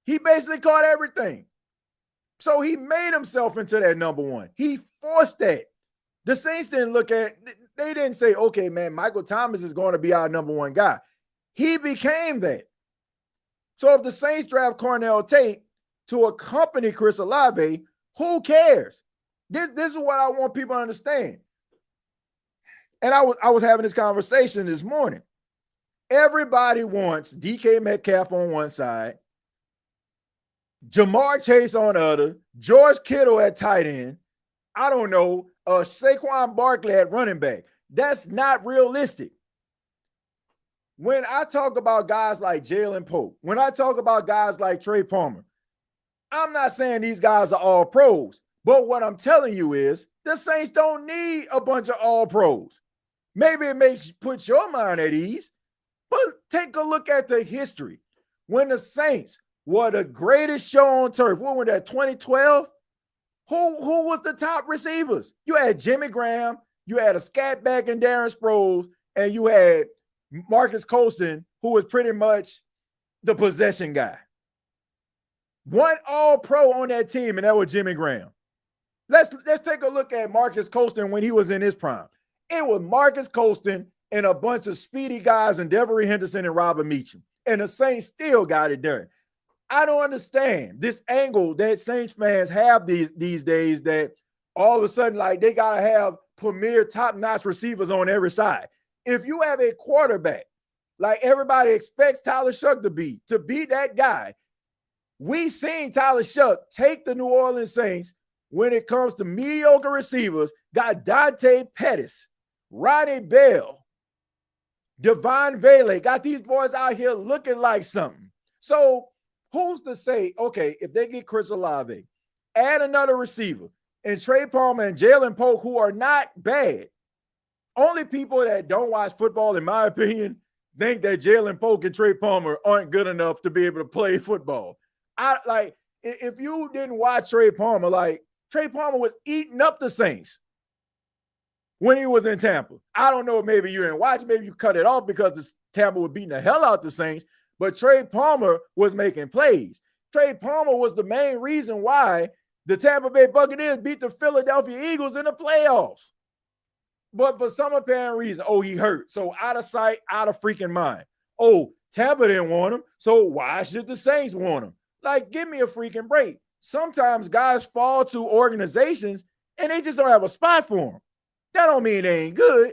He basically caught everything. So he made himself into that number one. He forced that. The Saints didn't they didn't say, okay, man, Michael Thomas is going to be our number one guy. He became that. So if the Saints draft Carnell Tate to accompany Chris Olave, who cares? This is what I want people to understand. And I was having this conversation this morning. Everybody wants DK Metcalf on one side, Jamar Chase on the other, George Kittle at tight end, I don't know, Saquon Barkley at running back. That's not realistic. When I talk about guys like Jalen Pope, when I talk about guys like Trey Palmer, I'm not saying these guys are all pros, but what I'm telling you is the Saints don't need a bunch of all pros. Maybe it makes put your mind at ease, but take a look at the history. When the Saints were the greatest show on turf, what was that, 2012? Who was the top receivers? You had Jimmy Graham, you had a scat back in Darren Sproles, and you had Marcus Colston, who was pretty much the possession guy. One all-pro on that team, and that was Jimmy Graham. Let's take a look at Marcus Colston when he was in his prime. It was Marcus Colston and a bunch of speedy guys and Devery Henderson and Robert Meacham. And the Saints still got it done. I don't understand this angle that Saints fans have these days that all of a sudden, like, they got to have premier top-notch receivers on every side. If you have a quarterback, like everybody expects Tyler Shuck to be that guy, we seen Tyler Shuck take the New Orleans Saints when it comes to mediocre receivers, got Dante Pettis, Ronnie Bell, Devon Vele, got these boys out here looking like something. So who's to say, okay, if they get Chris Olave, add another receiver, and Trey Palmer and Jalen Pope, who are not bad. Only people that don't watch football, in my opinion, think that Jalen Pope and Trey Palmer aren't good enough to be able to play football. If you didn't watch Trey Palmer, like, Trey Palmer was eating up the Saints when he was in Tampa. I don't know, maybe you didn't watch, maybe you cut it off because the Tampa was beating the hell out the Saints, but Trey Palmer was making plays. Trey Palmer was the main reason why the Tampa Bay Buccaneers beat the Philadelphia Eagles in the playoffs. But for some apparent reason, he hurt. So out of sight, out of freaking mind. Tampa didn't want him, so why should the Saints want him? Like, give me a freaking break. sometimes guys fall to organizations and they just don't have a spot for them. That don't mean they ain't good.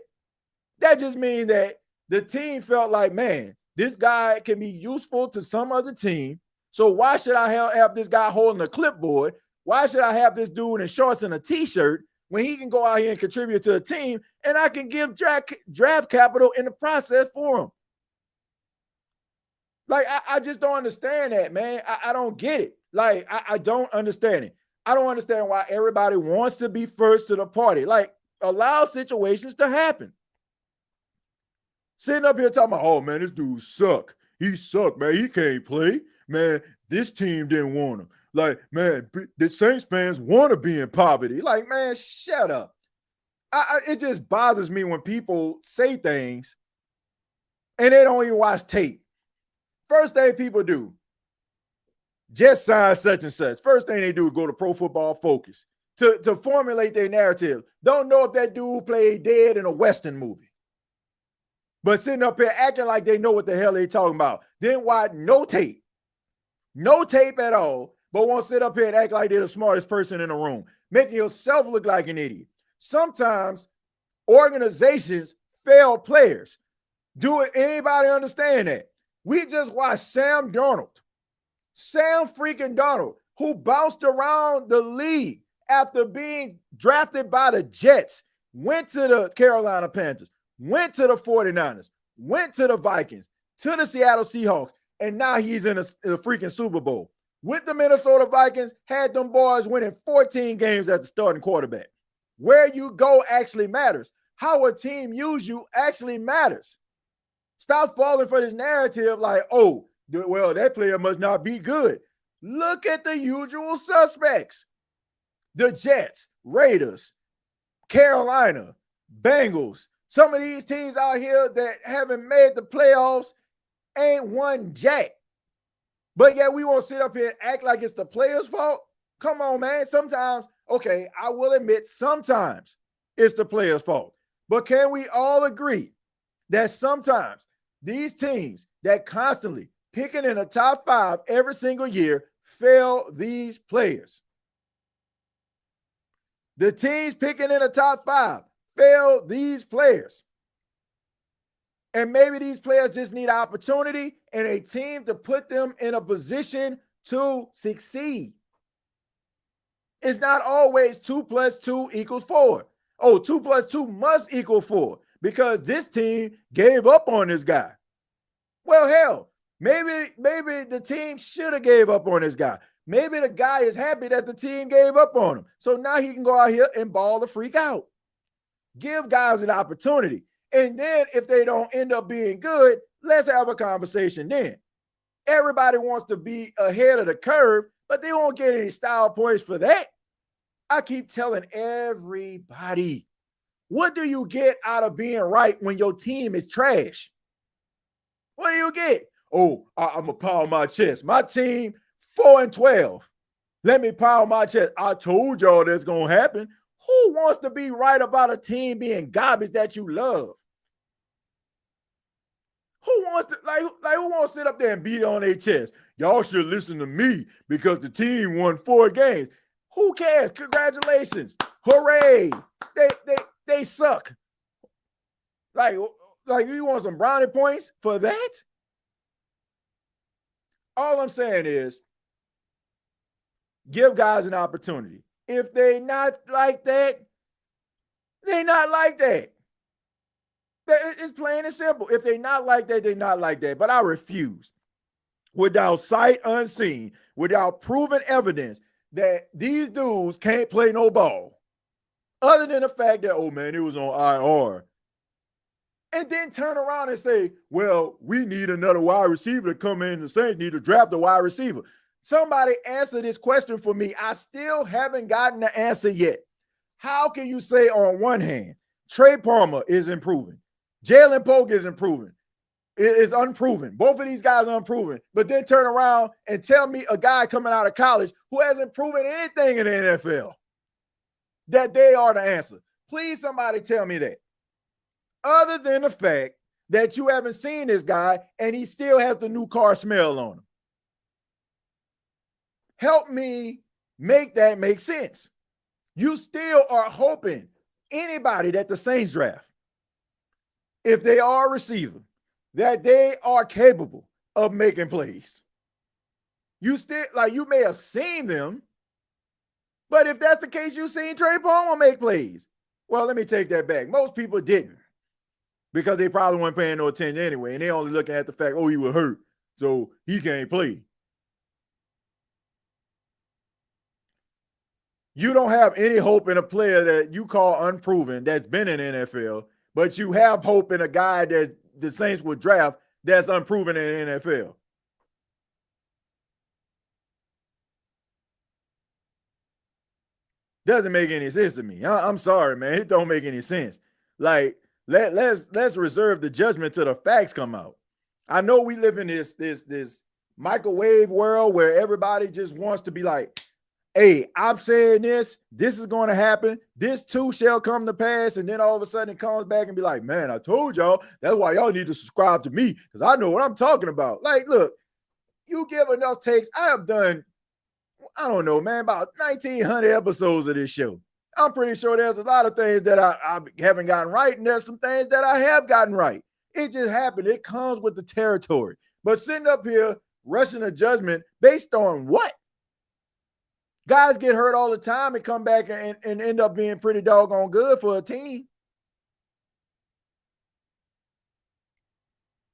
That just means that the team felt like, man, this guy can be useful to some other team. So why should I have this guy holding a clipboard? Why should I have this dude in shorts and a t-shirt when he can go out here and contribute to a team and I can give draft capital in the process for him? Like, I just don't understand that, man. I don't get it. Like, I don't understand it. I don't understand why everybody wants to be first to the party. Like, allow situations to happen. Sitting up here talking about, oh, man, this dude suck. He suck, man. He can't play. Man, this team didn't want him. Like, man, the Saints fans want to be in poverty. Like, man, shut up. It just bothers me when people say things and they don't even watch tape. First thing people do, just sign such and such. First thing they do is go to Pro Football Focus to formulate their narrative. Don't know if that dude played dead in a Western movie. But sitting up here acting like they know what the hell they talking about. Then watch no tape. No tape at all, but won't sit up here and act like they're the smartest person in the room, making yourself look like an idiot. Sometimes organizations fail players. Do anybody understand that? We just watched Sam freaking Darnold, who bounced around the league after being drafted by the Jets, went to the Carolina Panthers, went to the 49ers, went to the Vikings, to the Seattle Seahawks, and now he's in a freaking Super Bowl. With the Minnesota Vikings, had them boys winning 14 games at the starting quarterback. Where you go actually matters. How a team use you actually matters. Stop falling for this narrative like, oh, well, that player must not be good. Look at the usual suspects. The Jets, Raiders, Carolina, Bengals. Some of these teams out here that haven't made the playoffs ain't won jack. But yet we won't sit up here and act like it's the players' fault. Come on, man. Sometimes, okay, I will admit sometimes it's the players' fault. But can we all agree that sometimes these teams that constantly picking in the top 5 every single year fail these players? The teams picking in the top 5 fail these players. And maybe these players just need opportunity and a team to put them in a position to succeed. It's not always 2 + 2 = 4. Oh, 2 + 2 must equal 4 because this team gave up on this guy. Well, hell, maybe the team should have gave up on this guy. Maybe the guy is happy that the team gave up on him. So now he can go out here and ball the freak out. Give guys an opportunity. And then if they don't end up being good, let's have a conversation then. Everybody wants to be ahead of the curve, but they won't get any style points for that. I keep telling everybody, what do you get out of being right when your team is trash? What do you get? Oh, I'm going to pound my chest. My team, 4-12. Let me pound my chest. I told y'all that's going to happen. Who wants to be right about a team being garbage that you love? Who wants to who wants to sit up there and beat on their chest? Y'all should listen to me because the team won 4 games. Who cares? Congratulations. Hooray. They suck. Like you want some brownie points for that? All I'm saying is give guys an opportunity. If they not like that, they not like that. It's plain and simple. If they not like that, they not like that. But I refuse, without sight unseen, without proven evidence, that these dudes can't play no ball. Other than the fact that, oh man, it was on IR. And then turn around and say, well, we need another wide receiver to come in. The Saints need to draft a wide receiver. Somebody answer this question for me. I still haven't gotten the answer yet. How can you say on one hand, Trey Palmer is improving, Jalen Polk is improving, is unproven. Both of these guys are unproven. But then turn around and tell me a guy coming out of college who hasn't proven anything in the NFL that they are the answer. Please, somebody tell me that. Other than the fact that you haven't seen this guy and he still has the new car smell on him. Help me make that make sense. You still are hoping anybody that the Saints draft, if they are a receiver, that they are capable of making plays. You still, like, you may have seen them, but if that's the case, you've seen Trey Palmer make plays. Well, let me take that back. Most people didn't, because they probably weren't paying no attention anyway, and they only looking at the fact, oh, he was hurt, so he can't play. You don't have any hope in a player that you call unproven that's been in the NFL, but you have hope in a guy that the Saints would draft that's unproven in the NFL. Doesn't make any sense to me. I'm sorry, man. It don't make any sense. Like, let's reserve the judgment till the facts come out. I know we live in this microwave world where everybody just wants to be like, hey, I'm saying this is going to happen. This too shall come to pass. And then all of a sudden it comes back and be like, man, I told y'all. That's why y'all need to subscribe to me, because I know what I'm talking about. Like, look, you give enough takes. I have done, I don't know, man, about 1,900 episodes of this show. I'm pretty sure there's a lot of things that I haven't gotten right, and there's some things that I have gotten right. It just happened. It comes with the territory. But sitting up here rushing a judgment based on what? Guys get hurt all the time and come back and end up being pretty doggone good for a team.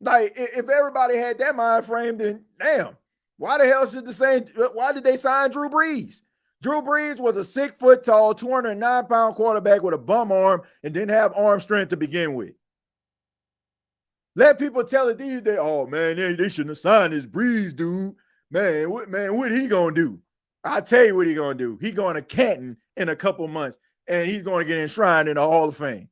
Like, if everybody had that mind frame, then damn, why the hell why did they sign Drew Brees? Drew Brees was a 6 foot tall, 209-pound quarterback with a bum arm and didn't have arm strength to begin with. Let people tell it these days, oh man, they shouldn't have signed this Brees dude. What he gonna do? I'll tell you what he's going to do. He's going to Canton in a couple months, and he's going to get enshrined in the Hall of Fame.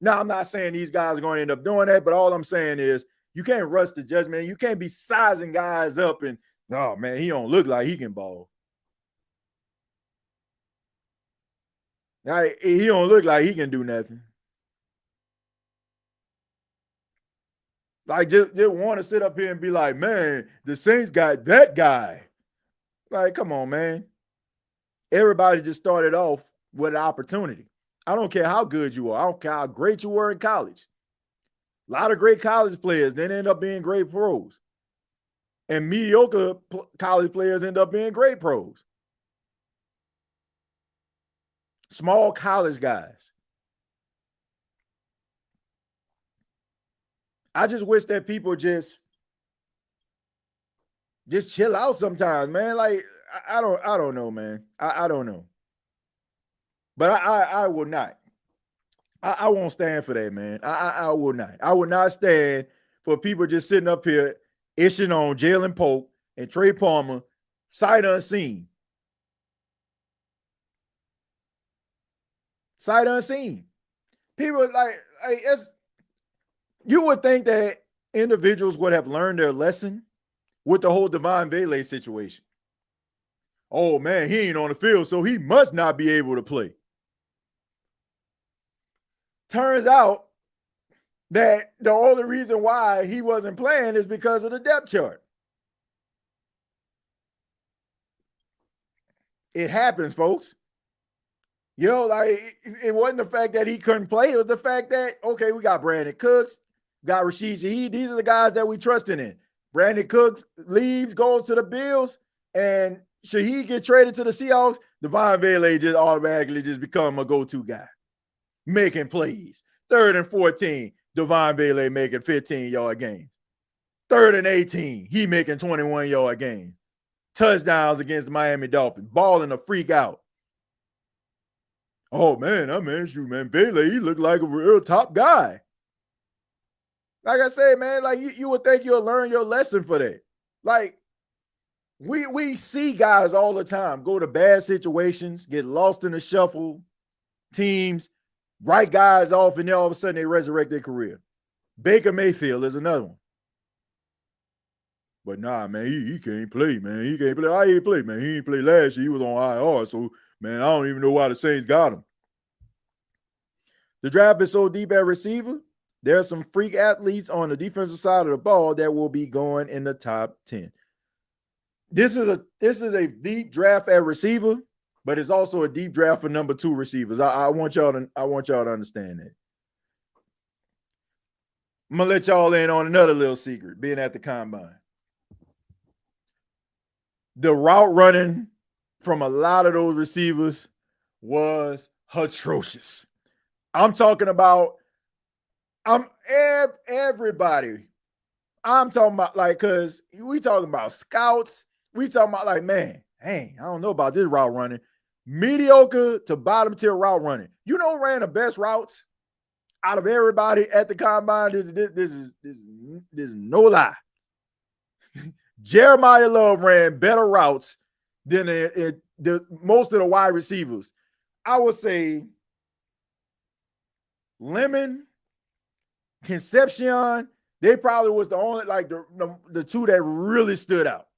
Now, I'm not saying these guys are going to end up doing that, but all I'm saying is you can't rush the judgment. You can't be sizing guys up and, oh, man, he don't look like he can ball. Now, he don't look like he can do nothing. Like, just want to sit up here and be like, man, the Saints got that guy. Like, come on, man. Everybody just started off with an opportunity. I don't care how good you are. I don't care how great you were in college. A lot of great college players then end up being great pros. And mediocre college players end up being great pros. Small college guys. I just wish that people just chill out sometimes, man. Like, I don't know, man. I don't know. But I will not. I won't stand for that, man. I will not. I will not stand for people just sitting up here ishing on Jalen Pope and Trey Palmer sight unseen. Sight unseen. People like you would think that individuals would have learned their lesson with the whole Devon Bailey situation. Oh, man, he ain't on the field, so he must not be able to play. Turns out that the only reason why he wasn't playing is because of the depth chart. It happens, folks. You know, like, it wasn't the fact that he couldn't play. It was the fact that, okay, we got Brandon Cooks, got Rashid Shaheed. These are the guys that we trusted in. Brandon Cooks leaves, goes to the Bills, and Shaheed get traded to the Seahawks. Devon Bailey just automatically just become a go-to guy, making plays. 3rd and 14, Devon Bailey making 15-yard games. 3rd and 18, he making 21-yard games. Touchdowns against the Miami Dolphins, balling a freak out. Oh, man, Bailey, he looked like a real top guy. Like I said, man, like you would think you'll learn your lesson for that. Like, we see guys all the time go to bad situations, get lost in the shuffle, teams, write guys off, and then all of a sudden they resurrect their career. Baker Mayfield is another one. But nah, man, he can't play, man. He can't play. I ain't play, man. He ain't play last year. He was on IR, so, man, I don't even know why the Saints got him. The draft is so deep at receiver, there are some freak athletes on the defensive side of the ball that will be going in the top 10. this is a deep draft at receiver, but it's also a deep draft for number 2 receivers. I want y'all to understand that. I'm gonna let y'all in on another little secret, being at the combine. The route running from a lot of those receivers was atrocious. I'm talking about everybody. I'm talking about like, because we talking about scouts. We talking about like, man, hey, I don't know about this route running. Mediocre to bottom tier route running. You know who ran the best routes out of everybody at the combine? This is no lie. Jeremiah Love ran better routes than the most of the wide receivers. I would say Lemon, Concepcion, they probably was the only, like the two that really stood out.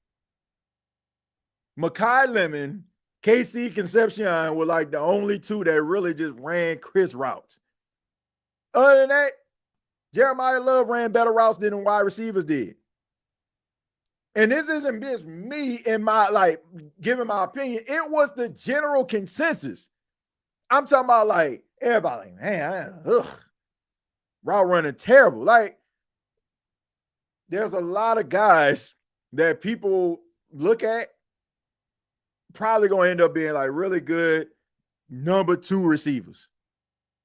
Makai Lemon, KC Concepcion were like the only two that really just ran crisp routes. Other than that, Jeremiah Love ran better routes than the wide receivers did. And this isn't just me in my, like, giving my opinion. It was the general consensus. I'm talking about, like, everybody, like, man, route running terrible. Like, there's a lot of guys that people look at probably going to end up being, like, really good number 2 receivers.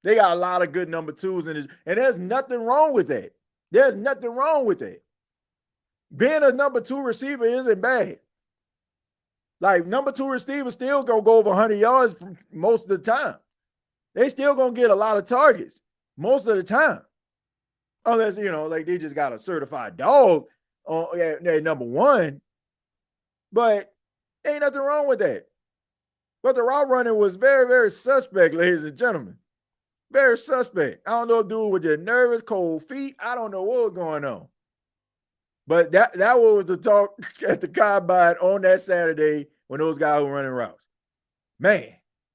They got a lot of good number 2s, and there's nothing wrong with that. There's nothing wrong with that. Being a number 2 receiver isn't bad. Like, number 2 receivers still gonna go over 100 yards most of the time. They still gonna get a lot of targets most of the time. Unless, you know, like they just got a certified dog at number 1. But ain't nothing wrong with that. But the route running was very, very suspect, ladies and gentlemen. Very suspect. I don't know, dude, with your nervous, cold feet. I don't know what was going on. But that was the talk at the combine on that Saturday when those guys were running routes. Man,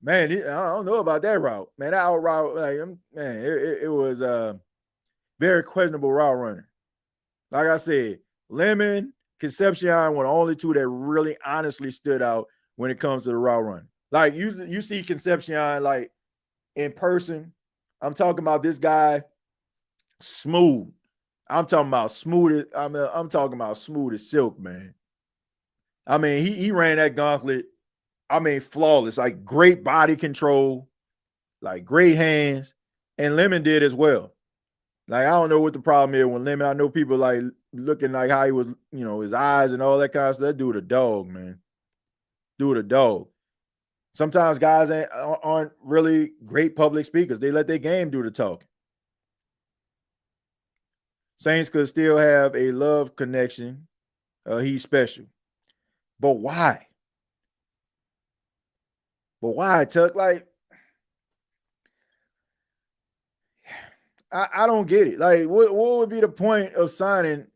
I don't know about that route. Man, that out route, like, man, it was very questionable route running. Like I said, Lemon, Concepcion were the only two that really honestly stood out when it comes to the route running. Like, you see Concepcion, like, in person. I'm talking about this guy, smooth. I'm talking about smooth. I'm talking about smooth as silk, man. I mean, he ran that gauntlet. I mean, flawless, like great body control, like great hands, and Lemon did as well. Like, I don't know what the problem is with Lemon. I know people like looking like how he was, you know, his eyes and all that kind of stuff. That dude a dog, man. Dude a dog. Sometimes guys aren't really great public speakers. They let their game do the talking. Saints could still have a love connection. He's special. But why? But why, Tuck? Like, I don't get it. Like, what would be the point of signing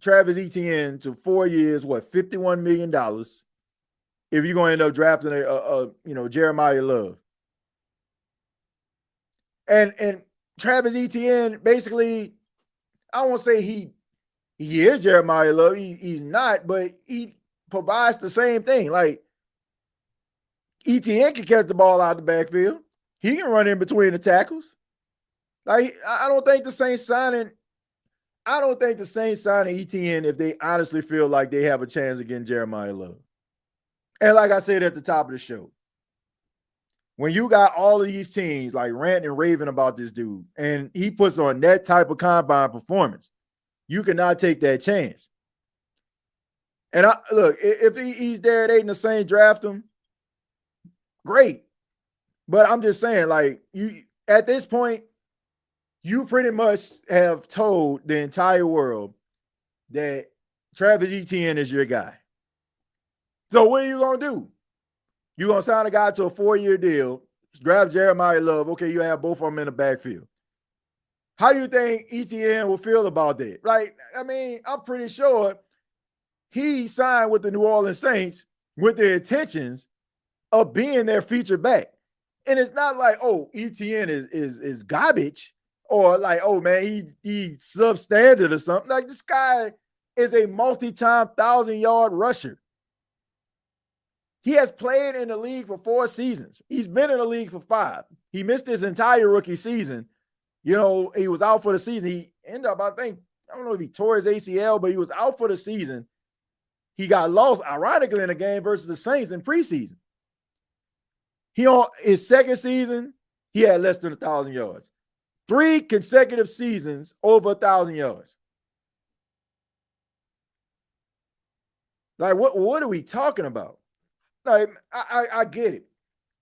Travis Etienne to 4 years, $51 million, if you're going to end up drafting a Jeremiah Love? And Travis Etienne, basically, I won't say he is Jeremiah Love. He's not, but he provides the same thing. Like, Etienne can catch the ball out the backfield. He can run in between the tackles. Like, I don't think the Saints signing Etienne if they honestly feel like they have a chance against Jeremiah Love. And like I said at the top of the show, when you got all of these teams like ranting and raving about this dude, and he puts on that type of combine performance, you cannot take that chance. And look, if he's there at 8 and the Saints draft him, great. But I'm just saying, like, you at this point, you pretty much have told the entire world that Travis Etienne is your guy. So what are you going to do? You're going to sign a guy to a 4-year deal, grab Jeremiah Love. Okay, you have both of them in the backfield. How do you think Etienne will feel about that? Like, I mean, I'm pretty sure he signed with the New Orleans Saints with the intentions of being their feature back. And it's not like, oh, Etienne is garbage, or like, oh, man, he substandard or something. Like, this guy is a multi-time 1,000-yard rusher. He has played in the league for 4 seasons. He's been in the league for 5. He missed his entire rookie season. You know, he was out for the season. He ended up, I don't know if he tore his ACL, but he was out for the season. He got lost, ironically, in a game versus the Saints in preseason. He on his second season, he had less than 1,000 yards. 3 consecutive seasons over 1,000 yards. Like, what are we talking about? Like, I get it.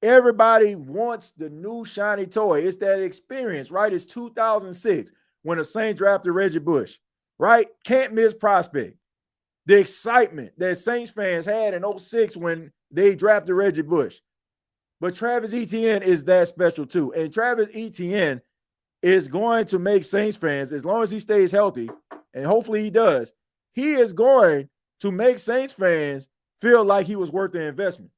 Everybody wants the new shiny toy. It's that experience, right? It's 2006 when the Saints drafted Reggie Bush, right? Can't miss prospect. The excitement that Saints fans had in 06 when they drafted Reggie Bush. But Travis Etienne is that special too. And Travis Etienne is going to make Saints fans, as long as he stays healthy, and hopefully he does, he is going to make Saints fans feel like he was worth the investment.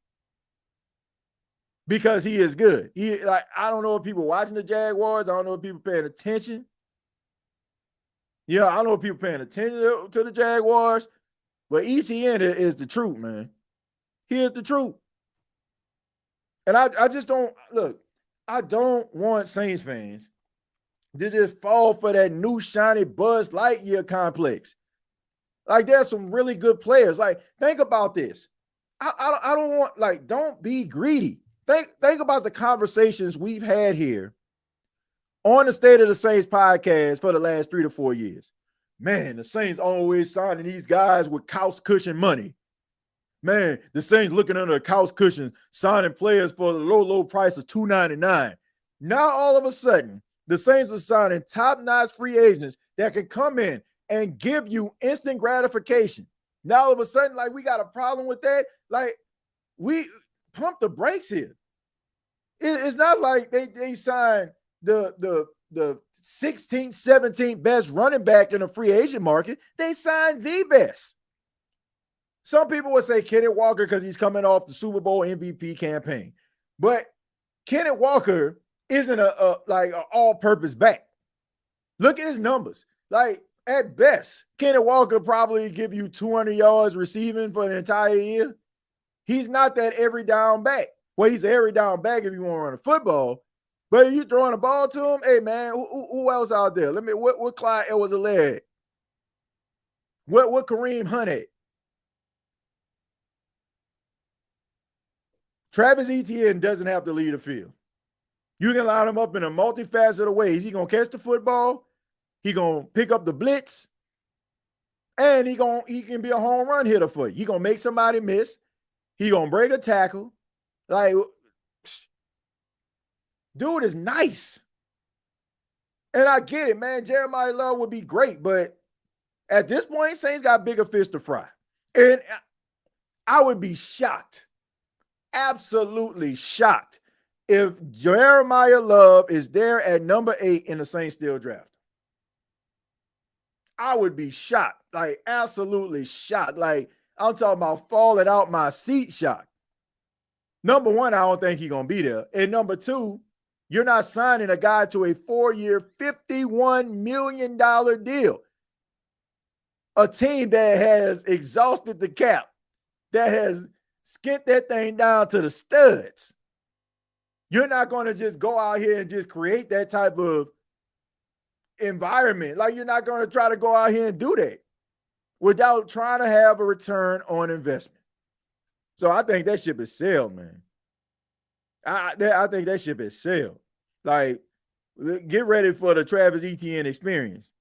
Because he is good. I don't know if people watching the Jaguars. I don't know if people paying attention. Yeah, I don't know if people paying attention to the Jaguars. But Etienne is the truth, man. He is the truth. And I just don't, look, I don't want Saints fans to just fall for that new shiny Buzz Lightyear complex. Like, there's some really good players. Like, think about this. I don't want, like, don't be greedy. Think about the conversations we've had here on the State of the Saints podcast for the last 3 to 4 years. Man, the Saints always signing these guys with couch cushion money. Man, the Saints looking under a couch cushion, signing players for the low price of $2.99. Now, all of a sudden, the Saints are signing top-notch free agents that can come in and give you instant gratification. Now, all of a sudden, like, we got a problem with that. Like, we pump the brakes here. It's not like they signed the 16th, 17th best running back in the free agent market. They signed the best. Some people would say Kenneth Walker because he's coming off the Super Bowl MVP campaign. But Kenneth Walker isn't like an all-purpose back. Look at his numbers. Like, at best, Kenneth Walker probably give you 200 yards receiving for an entire year. He's not that every down back. Well, he's an every down back if you want to run a football. But if you throwing the ball to him, hey, man, who else out there? What Clyde Edwards-Helaire? What Kareem Hunt at? Travis Etienne doesn't have to lead the field. You can line him up in a multifaceted ways. He's going to catch the football. He's going to pick up the blitz. And he can be a home run hitter for you. He's going to make somebody miss. He's going to break a tackle. Like, dude is nice. And I get it, man. Jeremiah Love would be great. But at this point, Saints got bigger fish to fry. And I would be shocked, absolutely shocked, if Jeremiah Love is there at number 8 in the Saints still draft. I would be shocked, like absolutely shocked. Like, I'm talking about falling out my seat shocked. Number 1, I don't think he's going to be there. And number 2, you're not signing a guy to a 4-year, $51 million deal. A team that has exhausted the cap, that has skint that thing down to the studs. You're not going to just go out here and just create that type of environment. Like, you're not going to try to go out here and do that without trying to have a return on investment. So I think that ship is sailed, man. I think that ship is sailed. Like, get ready for the Travis Etienne experience,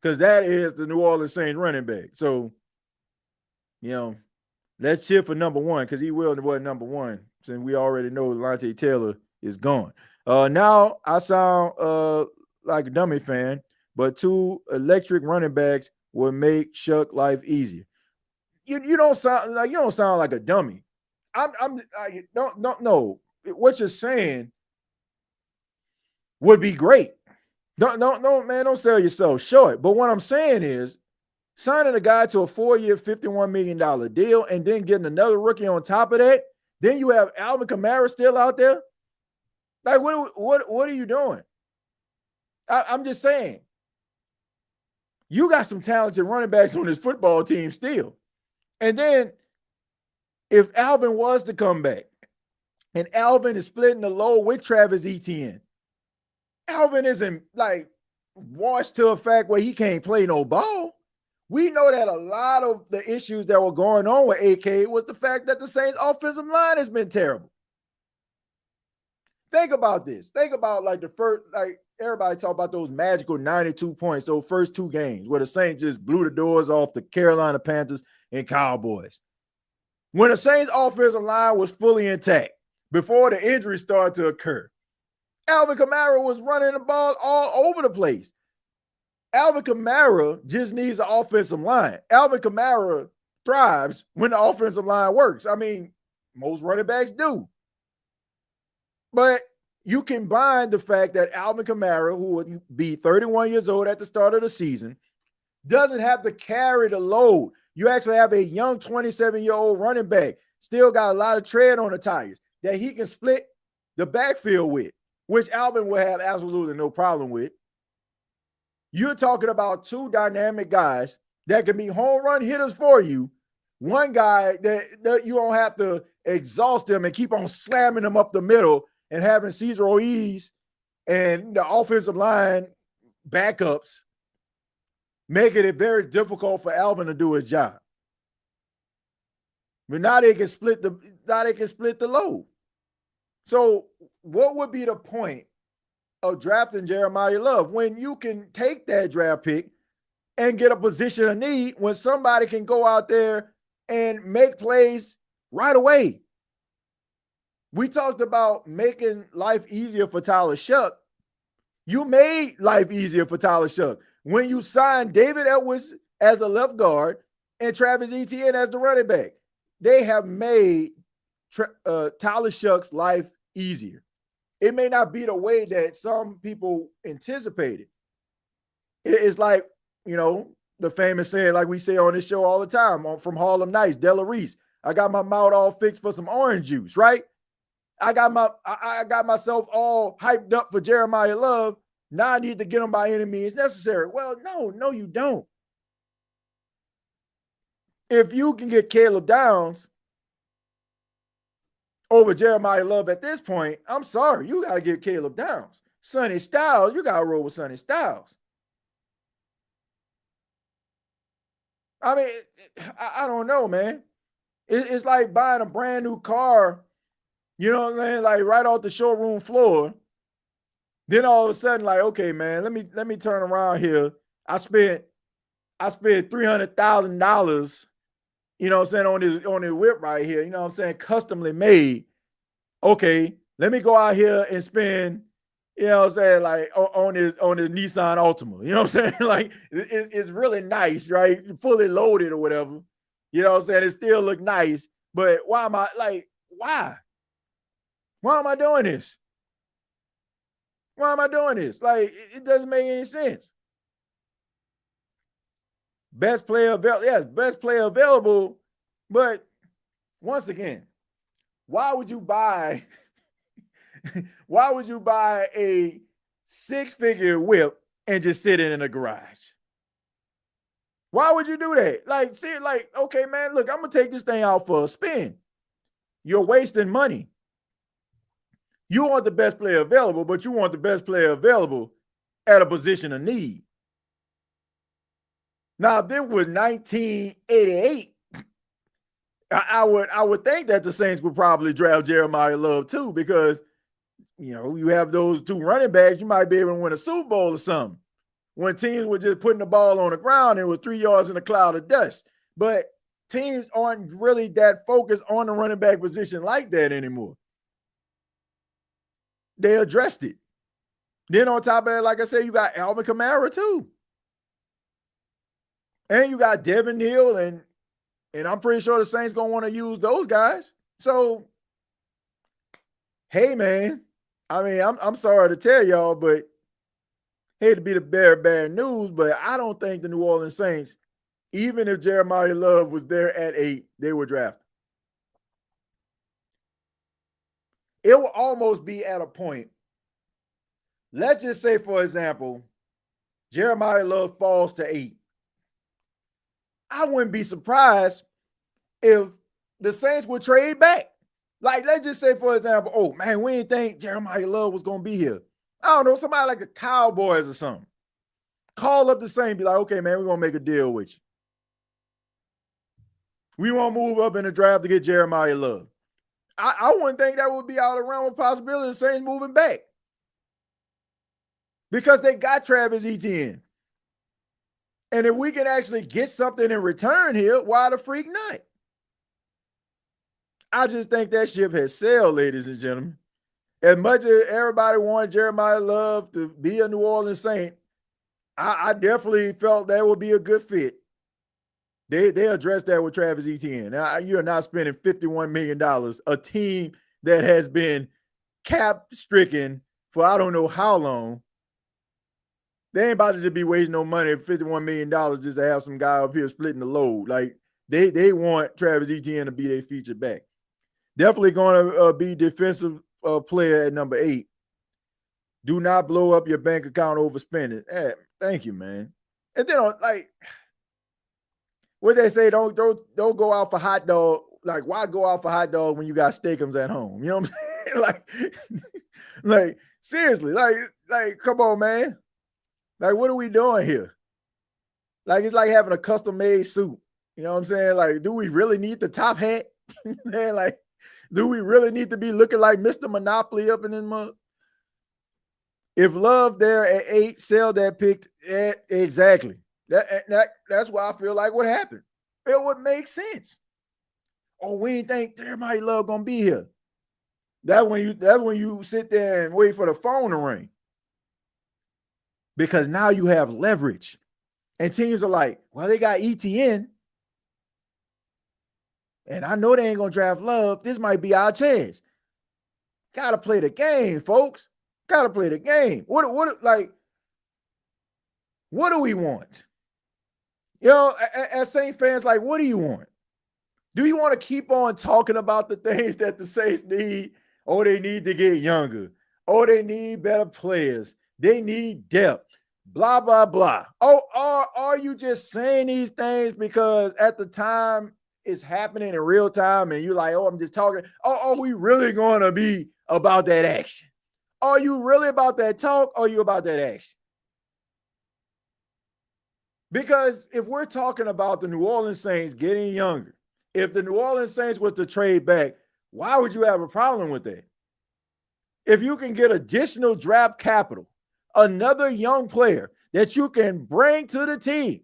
because that is the New Orleans Saints running back. So, you know, let's cheer for number 1, because he will was number 1, since we already know Lante Taylor is gone. Now I sound like a dummy fan, but 2 electric running backs will make Chuck life easier. You don't sound like a dummy. I don't know what you're saying would be great. Don't man, don't sell yourself short. But what I'm saying is, signing a guy to a 4-year, $51 million deal and then getting another rookie on top of that, then you have Alvin Kamara still out there. Like, what are you doing? I'm just saying, you got some talented running backs on this football team still. And then if Alvin was to come back and Alvin is splitting the load with Travis Etienne, Alvin isn't like washed to a fact where he can't play no ball. We know that a lot of the issues that were going on with AK was the fact that the Saints offensive line has been terrible. Think about this. Think about like the first, like everybody talk about those magical 92 points, those first two games where the Saints just blew the doors off the Carolina Panthers and Cowboys. When the Saints offensive line was fully intact before the injuries started to occur, Alvin Kamara was running the ball all over the place. Alvin Kamara just needs an offensive line. Alvin Kamara thrives when the offensive line works. I mean, most running backs do. But you combine the fact that Alvin Kamara, who would be 31 years old at the start of the season, doesn't have to carry the load. You actually have a young 27-year-old running back, still got a lot of tread on the tires that he can split the backfield with, which Alvin will have absolutely no problem with. You're talking about two dynamic guys that can be home run hitters for you. One guy that you don't have to exhaust him and keep on slamming him up the middle and having Cesar Ruiz and the offensive line backups, making it very difficult for Alvin to do his job. But now they can split the load. So what would be the point of drafting Jeremiah Love when you can take that draft pick and get a position of need when somebody can go out there and make plays right away? We talked about making life easier for Tyler Shuck. You made life easier for Tyler Shuck when you signed David Edwards as the left guard and Travis Etienne as the running back. They have made Tyler Shuck's life easier. It may not be the way that some people anticipated. It's like, you know, the famous saying, like we say on this show all the time, from Harlem Nights, Della Reese, I got my mouth all fixed for some orange juice, right? I got myself all hyped up for Jeremiah Love. Now I need to get him by any means necessary. Well, no, you don't. If you can get Caleb Downs over Jeremiah Love at this point, I'm sorry, you got to get Caleb Downs. Sonny Styles, you got to roll with Sonny Styles. I mean, I don't know, man. It's like buying a brand new car, you know what I'm saying? Like right off the showroom floor. Then all of a sudden, like, okay, man, let me turn around here. I spent $300,000, you know what I'm saying, on his whip right here, you know what I'm saying, customly made. Okay, let me go out here and spend, you know what I'm saying, like on his Nissan Altima. You know what I'm saying? Like it's really nice, right? Fully loaded or whatever. You know what I'm saying? It still look nice, but why am I doing this? Why am I doing this? Like, it doesn't make any sense. Best player available, yes, best player available. But once again, why would you buy a six-figure whip and just sit in a garage? Why would you do that? Like, see, like, okay, man, look, I'm gonna take this thing out for a spin. You're wasting money. You want the best player available, but you want the best player available at a position of need. Now, if this was 1988, I would think that the Saints would probably draft Jeremiah Love too, because, you know, you have those two running backs, you might be able to win a Super Bowl or something. When teams were just putting the ball on the ground and it was 3 yards in a cloud of dust. But teams aren't really that focused on the running back position like that anymore. They addressed it. Then on top of it, like I said, you got Alvin Kamara too. And you got Devin Neal, and I'm pretty sure the Saints going to want to use those guys. So, hey, man, I mean, I'm sorry to tell y'all, but hate to be the bearer of bad news, but I don't think the New Orleans Saints, even if Jeremiah Love was there at 8, they were drafted. It will almost be at a point. Let's just say, for example, Jeremiah Love falls to 8. I wouldn't be surprised if the Saints would trade back. Like, let's just say, for example, oh, man, we didn't think Jeremiah Love was going to be here. I don't know, somebody like the Cowboys or something. Call up the Saints, be like, okay, man, we're going to make a deal with you. We won't move up in the draft to get Jeremiah Love. I wouldn't think that would be out of the realm of possibility of the Saints moving back. Because they got Travis Etienne. And if we can actually get something in return here, why the freak not? I just think that ship has sailed, ladies and gentlemen. As much as everybody wanted Jeremiah Love to be a New Orleans Saint, I definitely felt that would be a good fit. They addressed that with Travis Etienne. Now, you're not spending $51 million, a team that has been cap-stricken for I don't know how long. They ain't about to just be wasting no money at $51 million just to have some guy up here splitting the load. Like, they want Travis Etienne to be their featured back. Definitely going to be defensive player at number 8. Do not blow up your bank account overspending. Thank you, man. And then, like, what they say, don't go out for hot dog. Like, why go out for hot dog when you got steakums at home? You know what I'm saying? like seriously, like, come on, man. Like, what are we doing here? Like, it's like having a custom-made suit. You know what I'm saying? Like, do we really need the top hat? Man, like, do we really need to be looking like Mr. Monopoly up in this month? If Love there at 8, sell that pick at exactly. That's why I feel like what happened. It would make sense. Oh, we didn't think Jeremiah Love gonna be here. That's when you sit there and wait for the phone to ring. Because now you have leverage. And teams are like, well, they got ETN. And I know they ain't going to draft Love. This might be our chance. Got to play the game, folks. Got to play the game. What do we want? You know, as Saint fans, like, what do you want? Do you want to keep on talking about the things that the Saints need? Oh, they need to get younger. Oh, they need better players. They need depth. Blah, blah, blah. Oh, are you just saying these things because at the time it's happening in real time and you're like, oh, I'm just talking. Oh, are we really going to be about that action? Are you really about that talk or are you about that action? Because if we're talking about the New Orleans Saints getting younger, if the New Orleans Saints was to trade back, why would you have a problem with that? If you can get additional draft capital, another young player that you can bring to the team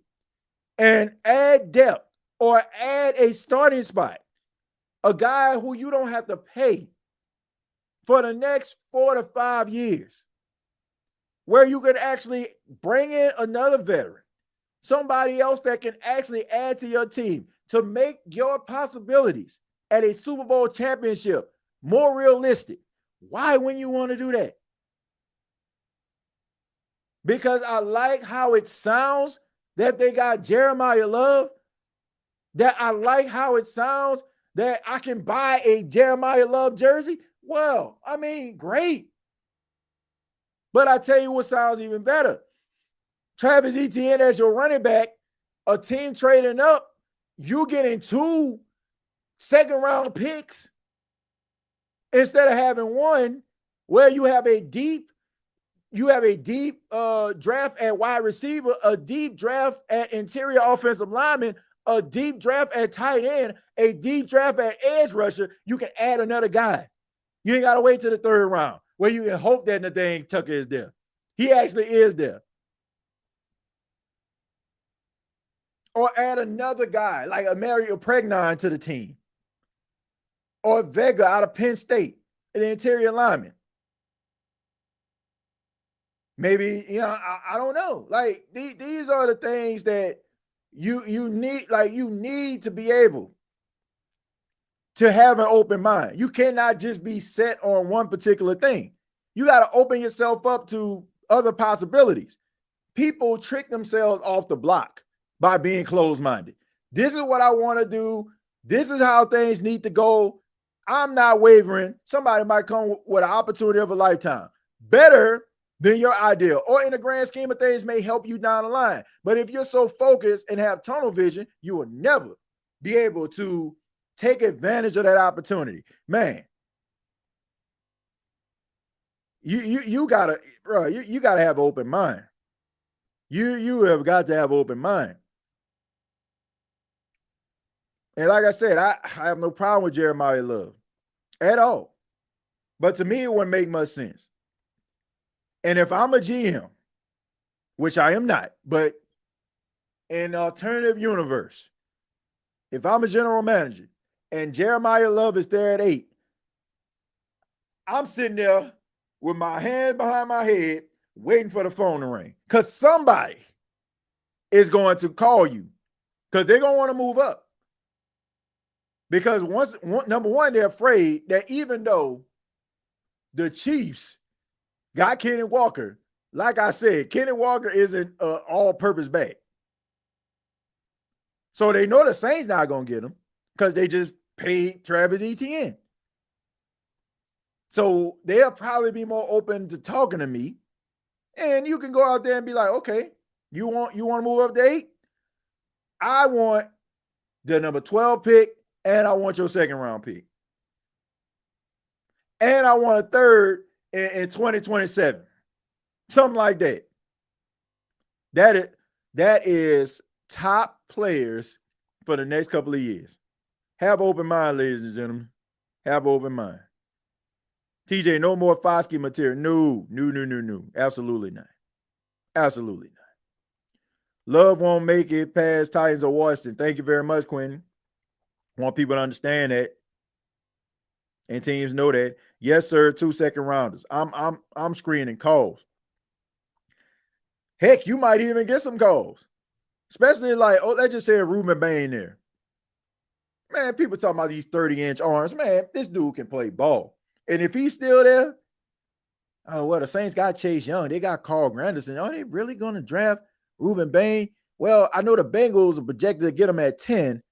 and add depth or add a starting spot, a guy who you don't have to pay for the next 4 to 5 years, where you could actually bring in another veteran, somebody else that can actually add to your team to make your possibilities at a Super Bowl championship more realistic. Why wouldn't you want to do that? Because I like how it sounds that they got Jeremiah Love, that I like how it sounds that I can buy a Jeremiah Love jersey. Well, I mean, great. But I tell you what sounds even better. Travis Etienne as your running back, a team trading up, you getting 2 second-round picks instead of having one where you have a deep draft at wide receiver, a deep draft at interior offensive lineman, a deep draft at tight end, a deep draft at edge rusher. You can add another guy. You ain't got to wait till the 3rd round where you can hope that Nathaniel Tucker is there. He actually is there. Or add another guy like a Mario Pregnon to the team. Or Vega out of Penn State, an interior lineman. Maybe, you know, I don't know. Like, these are the things that you need. Like, you need to be able to have an open mind. You cannot just be set on one particular thing. You got to open yourself up to other possibilities. People trick themselves off the block by being closed-minded. This is what I want to do. This is how things need to go. I'm not wavering. Somebody might come with an opportunity of a lifetime. Better than your idea, or in the grand scheme of things may help you down the line. But if you're so focused and have tunnel vision, you will never be able to Take advantage of that opportunity. Man, you gotta, bro, you gotta have an open mind. You have got to have an open mind. And like I said, I have no problem with Jeremiah Love at all. But to me, it wouldn't make much sense. And if I'm a GM, which I am not, but in an alternative universe, if I'm a general manager and Jeremiah Love is there at 8, I'm sitting there with my hand behind my head waiting for the phone to ring. Because somebody is going to call you because they're going to want to move up. Because number one, they're afraid that even though the Chiefs got Kenny Walker, like I said, Kenny Walker isn't an all-purpose back. So they know the Saints not going to get him because they just paid Travis Etienne. So they'll probably be more open to talking to me. And you can go out there and be like, okay, you want to move up to 8? I want the number 12 pick, and I want your second round pick. And I want a third in 2027. Something like that. That is top players for the next couple of years. Have open mind, ladies and gentlemen. Have open mind. TJ, no more Foskey material. No. Absolutely not. Absolutely not. Love won't make it past Titans or Washington. Thank you very much, Quentin. Want people to understand that. And teams know that. Yes, sir. 2 second rounders. I'm screening calls. Heck, you might even get some calls. Especially like, let's just say Ruben Bain there. Man, people talking about these 30-inch arms. Man, this dude can play ball. And if he's still there, the Saints got Chase Young. They got Carl Granderson. Are they really going to draft Ruben Bain? Well, I know the Bengals are projected to get him at 10.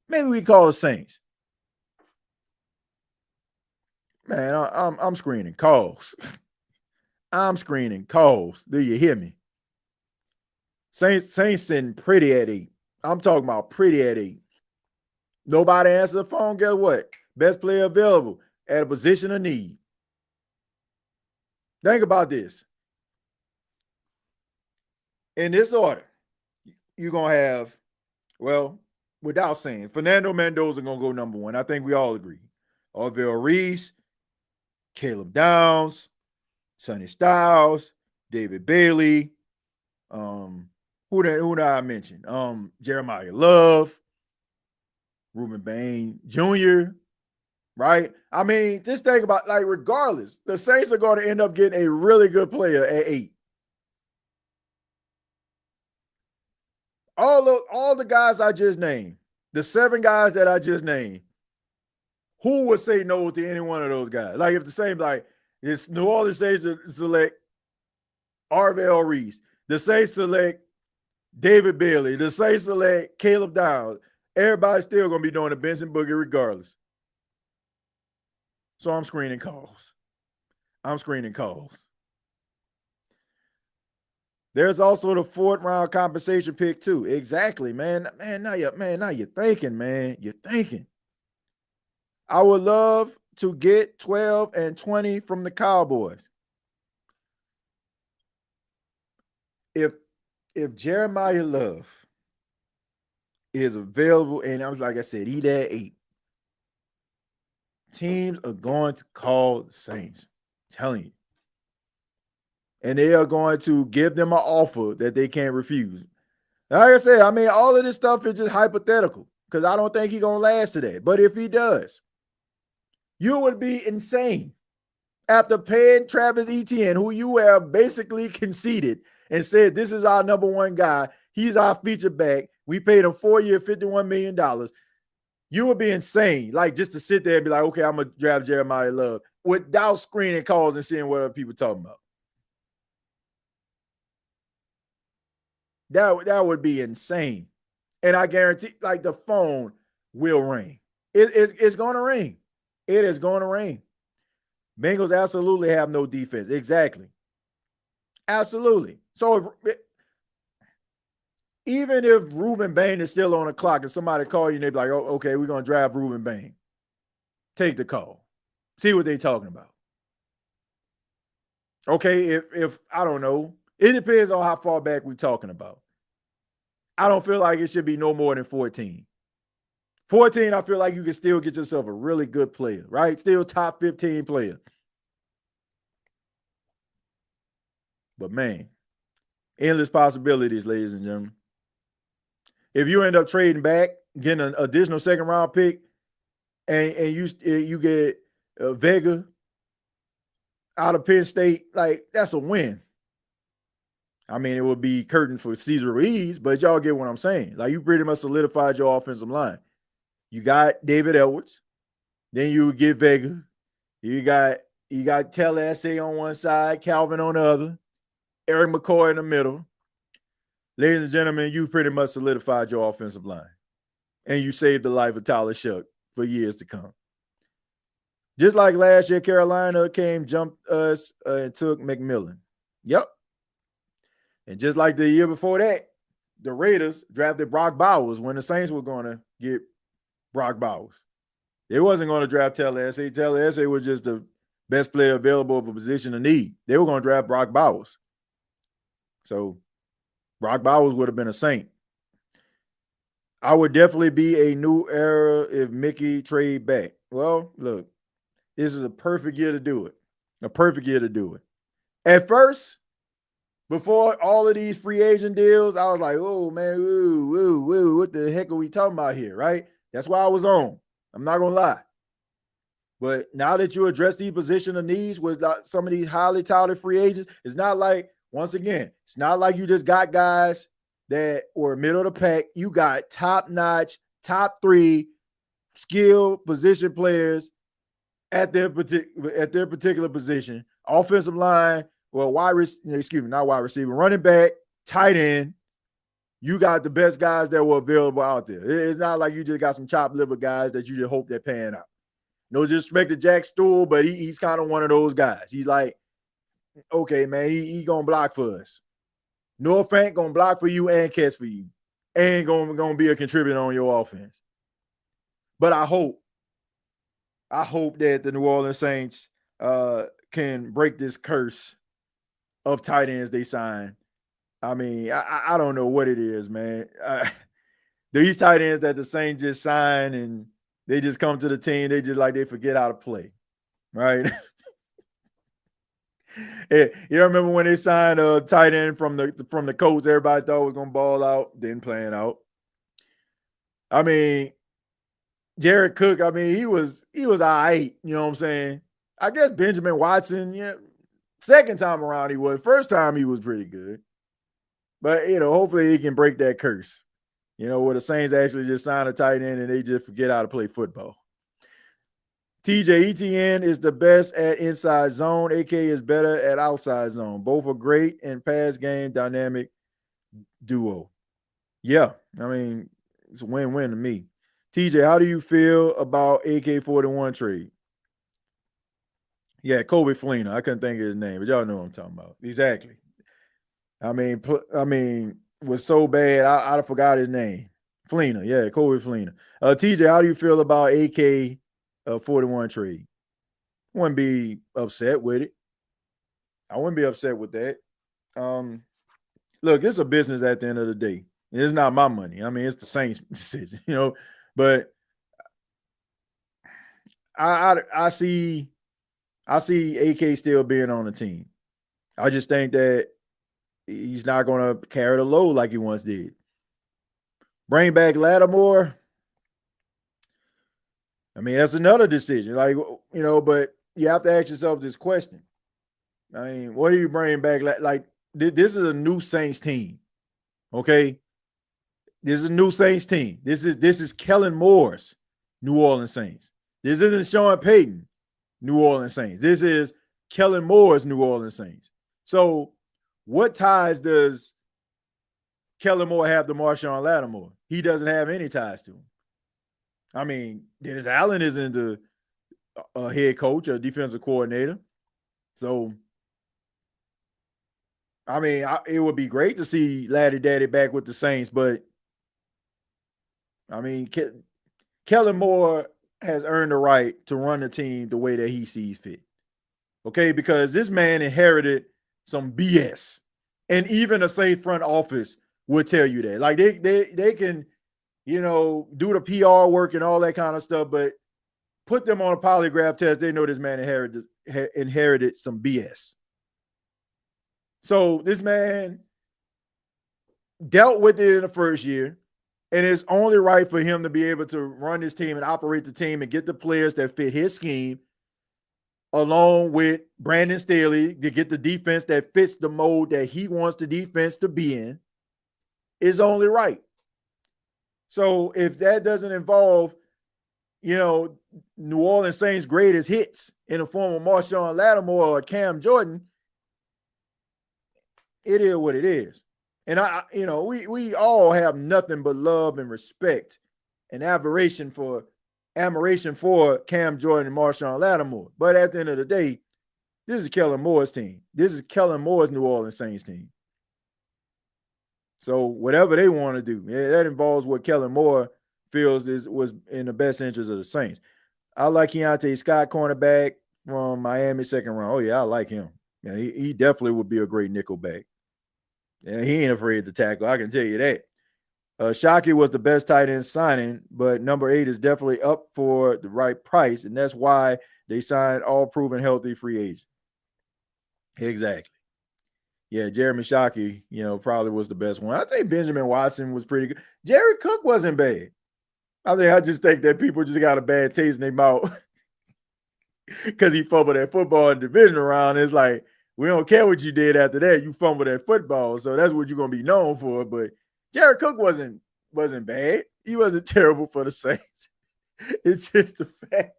Maybe we call the Saints. Man, I'm screening calls. I'm screening calls. Do you hear me? Saints sitting pretty at 8. I'm talking about pretty at 8. Nobody answers the phone. Guess what? Best player available at a position of need. Think about this. In this order, you're going to have, well, without saying, Fernando Mendoza going to go number 1. I think we all agree. Orville Reese, Caleb Downs, Sonny Styles, David Bailey, who did I mention? Jeremiah Love, Ruben Bain Jr., right? I mean, just think about, like, regardless, the Saints are going to end up getting a really good player at 8. All the guys I just named, the 7 guys that I just named, who would say no to any one of those guys? Like, if the Saints, like, it's New Orleans Saints select Arvell Reese, the Saints select David Bailey, the Saints select Caleb Downs, everybody's still going to be doing the Benson Boogie regardless. So I'm screening calls. There's also the 4th round compensation pick too. Exactly, man. Now you're thinking, man. You're thinking. I would love to get 12 and 20 from the Cowboys. If Jeremiah Love is available, and I was like I said, he at 8. Teams are going to call the Saints. I'm telling you. And they are going to give them an offer that they can't refuse. Like I said, I mean, all of this stuff is just hypothetical because I don't think he's going to last today. But if he does, you would be insane after paying Travis Etienne, who you have basically conceded and said, this is our number 1 guy. He's our feature back. We paid him 4-year, $51 million. You would be insane, like, just to sit there and be like, okay, I'm going to draft Jeremiah Love without screening calls and seeing what other people talking about. That would be insane. And I guarantee, like, the phone will ring. It's going to ring. It is going to ring. Bengals absolutely have no defense. Exactly. Absolutely. So even if Reuben Bain is still on the clock and somebody call you and they be like, oh, okay, we're going to draft Reuben Bain. Take the call. See what they're talking about. Okay, if I don't know, it depends on how far back we're talking about. I don't feel like it should be no more than 14. 14, I feel like you can still get yourself a really good player, right? Still top 15 player. But man, endless possibilities, ladies and gentlemen. If you end up trading back, getting an additional second round pick, and you get Vega out of Penn State, like that's a win. I mean, it would be curtain for Cesar Ruiz, but y'all get what I'm saying. Like you pretty much solidified your offensive line. You got David Edwards, then you get Vega. You got Telese on one side, Calvin on the other, Eric McCoy in the middle. Ladies and gentlemen, you pretty much solidified your offensive line. And you saved the life of Tyler Shuck for years to come. Just like last year, Carolina jumped us, and took McMillan. Yep. And just like the year before that, the Raiders drafted Brock Bowers when the Saints were going to get Brock Bowers. They wasn't going to draft Telese. Telese was just the best player available of a position of need. They were going to draft Brock Bowers. So Brock Bowers would have been a Saint. I would definitely be a new era if Mickey trade back. Well, look, this is a perfect year to do it. A perfect year to do it. At first, before all of these free agent deals, I was like, oh, man, what the heck are we talking about here, right? That's why I was on. I'm not going to lie. But now that you address these position of needs with some of these highly touted free agents, it's not like, once again, it's not like you just got guys that were middle of the pack. You got top-notch, top 3 skilled position players at their particular position. Offensive line, well, not wide receiver, running back, tight end. You got the best guys that were available out there. It's not like you just got some chopped liver guys that you just hope they're paying out. No disrespect to Jack Stool, but he's kind of one of those guys. He's like, okay, man, he gonna block for us. Noah Fant gonna block for you and catch for you, and gonna be a contributor on your offense. But I hope that the New Orleans Saints can break this curse of tight ends they sign. I mean, I don't know what it is, man. These tight ends that the Saints just sign and they just come to the team, they forget how to play, right? You remember when they signed a tight end from the Colts, everybody thought was gonna ball out, didn't playing out. I mean, Jared Cook, I mean, he was all right, you know what I'm saying? I guess Benjamin Watson, yeah, second time around he was. First time he was pretty good. But, hopefully he can break that curse. Where the Saints actually just sign a tight end and they just forget how to play football. TJ Etienne is the best at inside zone. AK is better at outside zone. Both are great in pass game dynamic duo. Yeah, I mean, it's a win-win to me. TJ, how do you feel about AK-41 trade? Yeah, Kobe Fleener. I couldn't think of his name, but y'all know what I'm talking about. Exactly. I mean, was so bad, I forgot his name. Fleener, yeah, Kobe Fleener. TJ, how do you feel about AK-41 trade? I wouldn't be upset with it. I wouldn't be upset with that. Look, it's a business at the end of the day. It's not my money. I mean, it's the Saints' decision, But I see AK still being on the team. I just think that he's not going to carry the load like he once did. Bring back Lattimore. I mean, that's another decision. But you have to ask yourself this question. I mean, what do you bring back? Like, this is a new Saints team. Okay? This is a new Saints team. This is Kellen Moore's New Orleans Saints. This isn't Sean Payton New Orleans Saints. This is Kellen Moore's New Orleans Saints. So what ties does Kellen Moore have to Marshawn Lattimore? He doesn't have any ties to him. I mean, Dennis Allen isn't a head coach or defensive coordinator. So, I mean, it would be great to see Laddie Daddy back with the Saints, but I mean, Kellen Moore has earned the right to run the team the way that he sees fit. Okay, because this man inherited some BS, and even a safe front office would tell you that. Like they can, do the PR work and all that kind of stuff, but put them on a polygraph test, they know this man inherited some BS. So this man dealt with it in the first year, and it's only right for him to be able to run his team and operate the team and get the players that fit his scheme, along with Brandon Staley, to get the defense that fits the mode that he wants the defense to be in, is only right. So if that doesn't involve, New Orleans Saints' greatest hits in the form of Marshawn Lattimore or Cam Jordan, it is what it is. And we all have nothing but love and respect and admiration for Cam Jordan and Marshawn Lattimore. But at the end of the day, this is Kellen Moore's team. This is Kellen Moore's New Orleans Saints team. So whatever they want to do, that involves what Kellen Moore feels was in the best interest of the Saints. I like Keontae Scott, cornerback from Miami, second round. Oh, yeah, I like him. Yeah, he definitely would be a great nickel back. And he ain't afraid to tackle, I can tell you that. Shockey was the best tight end signing, but number 8 is definitely up for the right price, and that's why they signed all proven healthy free agents. Exactly. Yeah, Jeremy Shockey, probably was the best one. I think Benjamin Watson was pretty good. Jared Cook wasn't bad. I just think that people just got a bad taste in their mouth because he fumbled that football in the division round. It's like, we don't care what you did after that. You fumbled that football, so that's what you're going to be known for. But Jared Cook wasn't bad. He wasn't terrible for the Saints. It's just the fact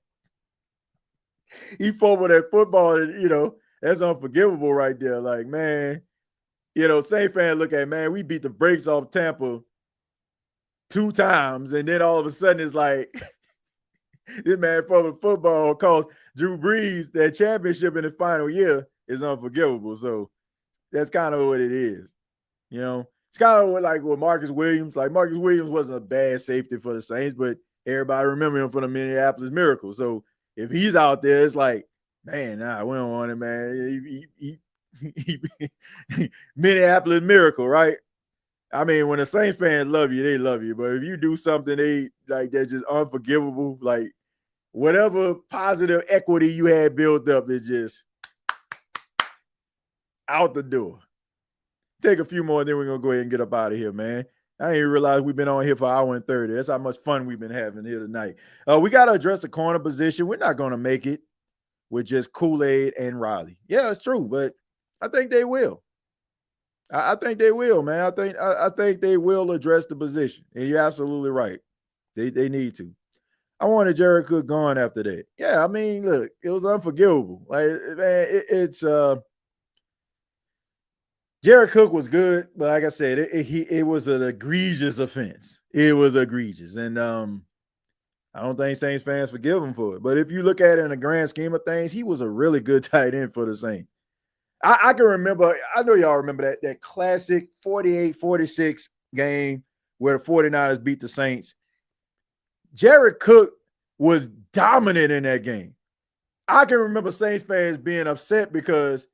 he fumbled that football, and, that's unforgivable right there. Like, man, Saint fans look at, man, we beat the brakes off Tampa 2 times, and then all of a sudden it's like this man fumbled football cost Drew Brees that championship in the final year is unforgivable. So that's kind of what it is. It's kind of like with Marcus Williams. Like, Marcus Williams wasn't a bad safety for the Saints, but everybody remember him from the Minneapolis Miracle. So if he's out there, it's like, man, we don't want him, man. He Minneapolis Miracle, right? I mean, when the Saints fans love you, they love you. But if you do something that's just unforgivable, like whatever positive equity you had built up is just out the door. Take a few more, then we're going to go ahead and get up out of here, man. I didn't even realize we've been on here for an hour and 30. That's how much fun we've been having here tonight. We got to address the corner position. We're not going to make it with just Kool-Aid and Riley. Yeah, it's true, but I think they will. I think they will, man. I think they will address the position. And you're absolutely right. They need to. I wanted Jared Cook gone after that. Yeah, I mean, look, it was unforgivable. Like, man, Jared Cook was good, but like I said, it was an egregious offense. It was egregious. And I don't think Saints fans forgive him for it. But if you look at it in the grand scheme of things, he was a really good tight end for the Saints. I can remember, I know y'all remember that classic 48-46 game where the 49ers beat the Saints. Jared Cook was dominant in that game. I can remember Saints fans being upset because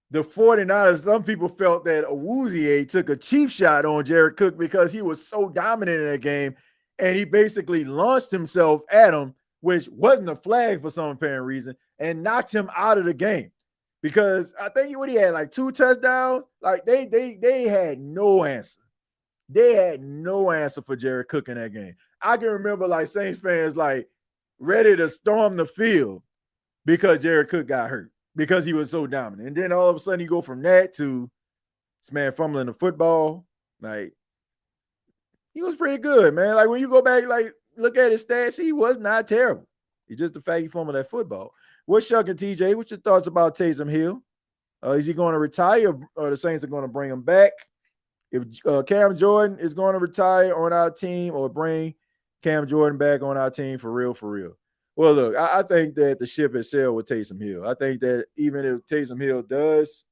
the 49ers, some people felt that Awuzie took a cheap shot on Jared Cook because he was so dominant in that game, and he basically launched himself at him, which wasn't a flag for some apparent reason, and knocked him out of the game. Because I think he had like 2 touchdowns. Like they had no answer. They had no answer for Jared Cook in that game. I can remember like Saints fans like ready to storm the field because Jared Cook got hurt because he was so dominant. And then all of a sudden you go from that to this man fumbling the football. Like, he was pretty good, man. Like, when you go back, like, look at his stats, he was not terrible. It's just the fact he fumbled that football. What's shucking, TJ? What's your thoughts about Taysom Hill? Is he going to retire, or the Saints are going to bring him back? If Cam Jordan is going to retire on our team, or bring Cam Jordan back on our team for real, for real. Well, look, I think that the ship has sailed with Taysom Hill. I think that even if Taysom Hill does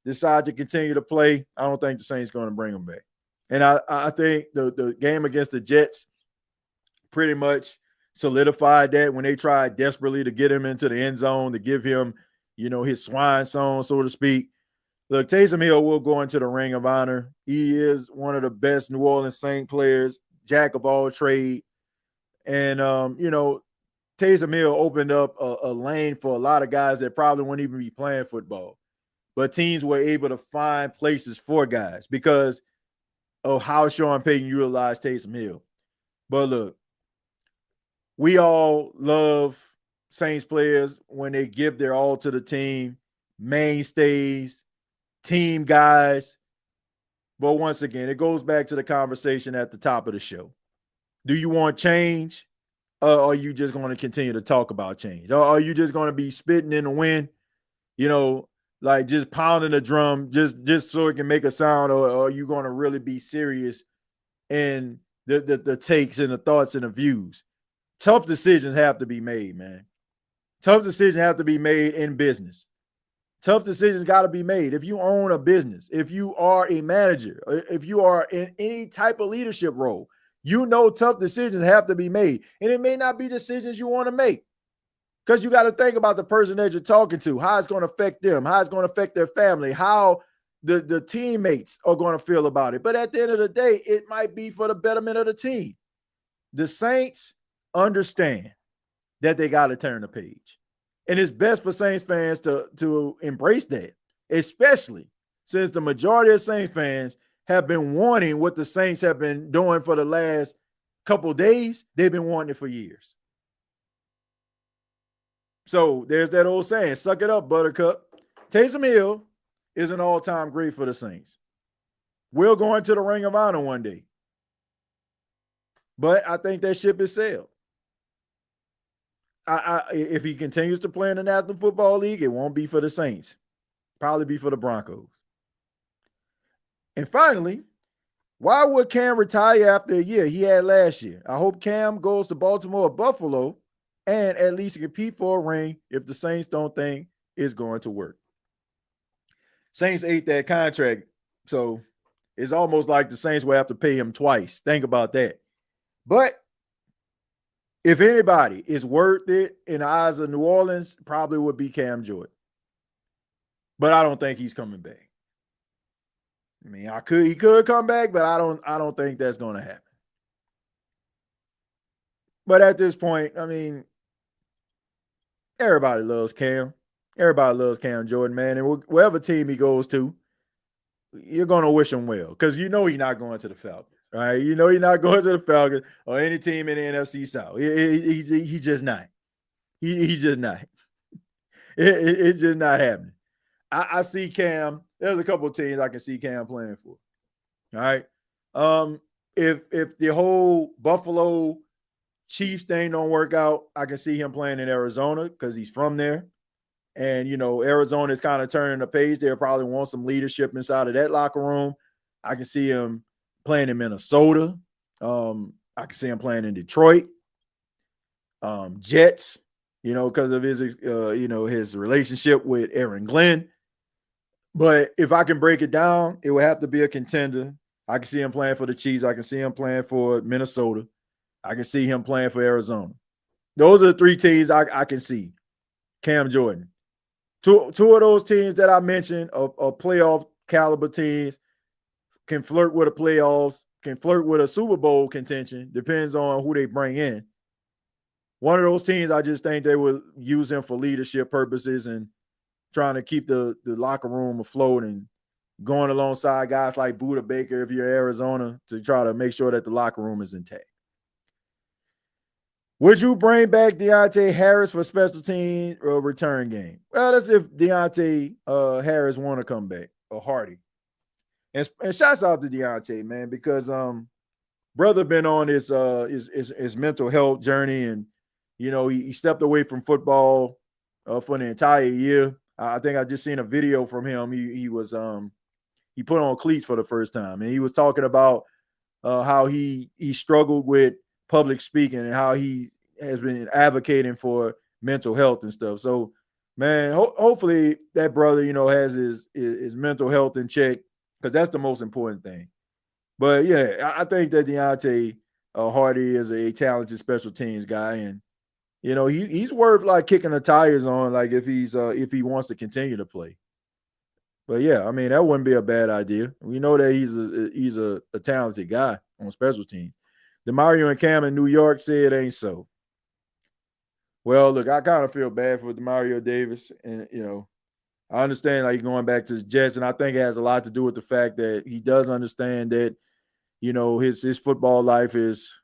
decide to continue to play, I don't think the Saints going to bring him back. And I think the game against the Jets pretty much solidified that when they tried desperately to get him into the end zone, to give him, his swine song, so to speak. Look, Taysom Hill will go into the Ring of Honor. He is one of the best New Orleans Saints players, jack of all trade. And, Taysom Hill opened up a lane for a lot of guys that probably wouldn't even be playing football. But teams were able to find places for guys because of how Sean Payton utilized Taysom Hill. But look, we all love Saints players when they give their all to the team, mainstays, team guys. But once again, it goes back to the conversation at the top of the show. Do you want change? Or are you just going to continue to talk about change? Or are you just going to be spitting in the wind, like just pounding the drum just so it can make a sound? Or are you going to really be serious in the takes and the thoughts and the views? Tough decisions have to be made, man. Tough decisions have to be made in business. Tough decisions got to be made. If you own a business, if you are a manager, if you are in any type of leadership role, tough decisions have to be made. And it may not be decisions you want to make because you got to think about the person that you're talking to, how it's going to affect them, how it's going to affect their family, how the teammates are going to feel about it. But at the end of the day, it might be for the betterment of the team. The Saints understand that they got to turn the page. And it's best for Saints fans to embrace that, especially since the majority of Saints fans have been wanting what the Saints have been doing for the last couple of days. They've been wanting it for years. So there's that old saying, suck it up, Buttercup. Taysom Hill is an all-time great for the Saints. We'll go into the Ring of Honor one day. But I think that ship is sailed. If he continues to play in the National Football League, it won't be for the Saints. Probably be for the Broncos. And finally, why would Cam retire after a year he had last year? I hope Cam goes to Baltimore or Buffalo and at least compete for a ring if the Saints don't think it's going to work. Saints ate that contract, so it's almost like the Saints will have to pay him twice. Think about that. But if anybody is worth it in the eyes of New Orleans, probably would be Cam Jordan. But I don't think he's coming back. I mean, he could come back, but I don't think that's going to happen. But at this point, I mean, everybody loves Cam. Everybody loves Cam Jordan, man. And wherever team he goes to, you're going to wish him well because he's not going to the Falcons, right? He's not going to the Falcons or any team in the NFC South. He just not. He just not. It's just not happening. I see Cam. There's a couple of teams I can see Cam playing for. All right. If the whole Buffalo Chiefs thing don't work out, I can see him playing in Arizona because he's from there. And, Arizona is kind of turning the page. They'll probably want some leadership inside of that locker room. I can see him playing in Minnesota. I can see him playing in Detroit. Jets, because of his, his relationship with Aaron Glenn. But if I can break it down, it would have to be a contender. I can see him playing for the Chiefs. I can see him playing for Minnesota. I can see him playing for Arizona. Those are the three teams I can see. Cam Jordan. Two of those teams that I mentioned are playoff caliber teams, can flirt with the playoffs, can flirt with a Super Bowl contention, depends on who they bring in. One of those teams, I just think they would use him for leadership purposes and trying to keep the locker room afloat and going alongside guys like Budda Baker if you're Arizona to try to make sure that the locker room is intact. Would you bring back Deontay Harris for special team or return game? Well, that's if Deontay Harris want to come back, or Hardy. And shouts out to Deontay, man, because brother been on his mental health journey, and he stepped away from football for an entire year. I think I just seen a video from him. He put on cleats for the first time, and he was talking about how he struggled with public speaking and how he has been advocating for mental health and stuff. So, man, hopefully that brother, has his mental health in check, because that's the most important thing. But yeah, I think that Deontay Hardy is a talented special teams guy, and he's worth like kicking the tires on, like if he wants to continue to play. But yeah, I mean, that wouldn't be a bad idea. We know that he's a talented guy on special teams. DeMario and Cam in New York say it ain't so. Well, look, I kind of feel bad for DeMario Davis, and I understand like going back to the Jets, and I think it has a lot to do with the fact that he does understand that his football life is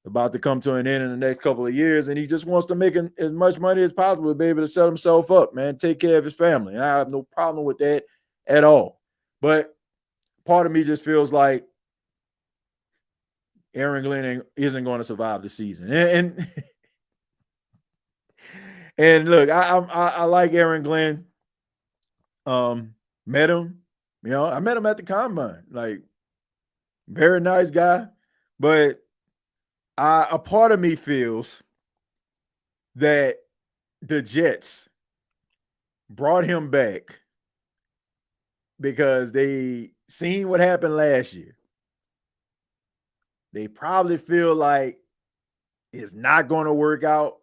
about to come to an end in the next couple of years, and he just wants to make as much money as possible to be able to set himself up, man, take care of his family. And I have no problem with that at all. But part of me just feels like Aaron Glenn isn't going to survive the season. And look, I like Aaron Glenn. Met him, I met him at the combine. Like, very nice guy, but a part of me feels that the Jets brought him back because they seen what happened last year. They probably feel like it's not going to work out,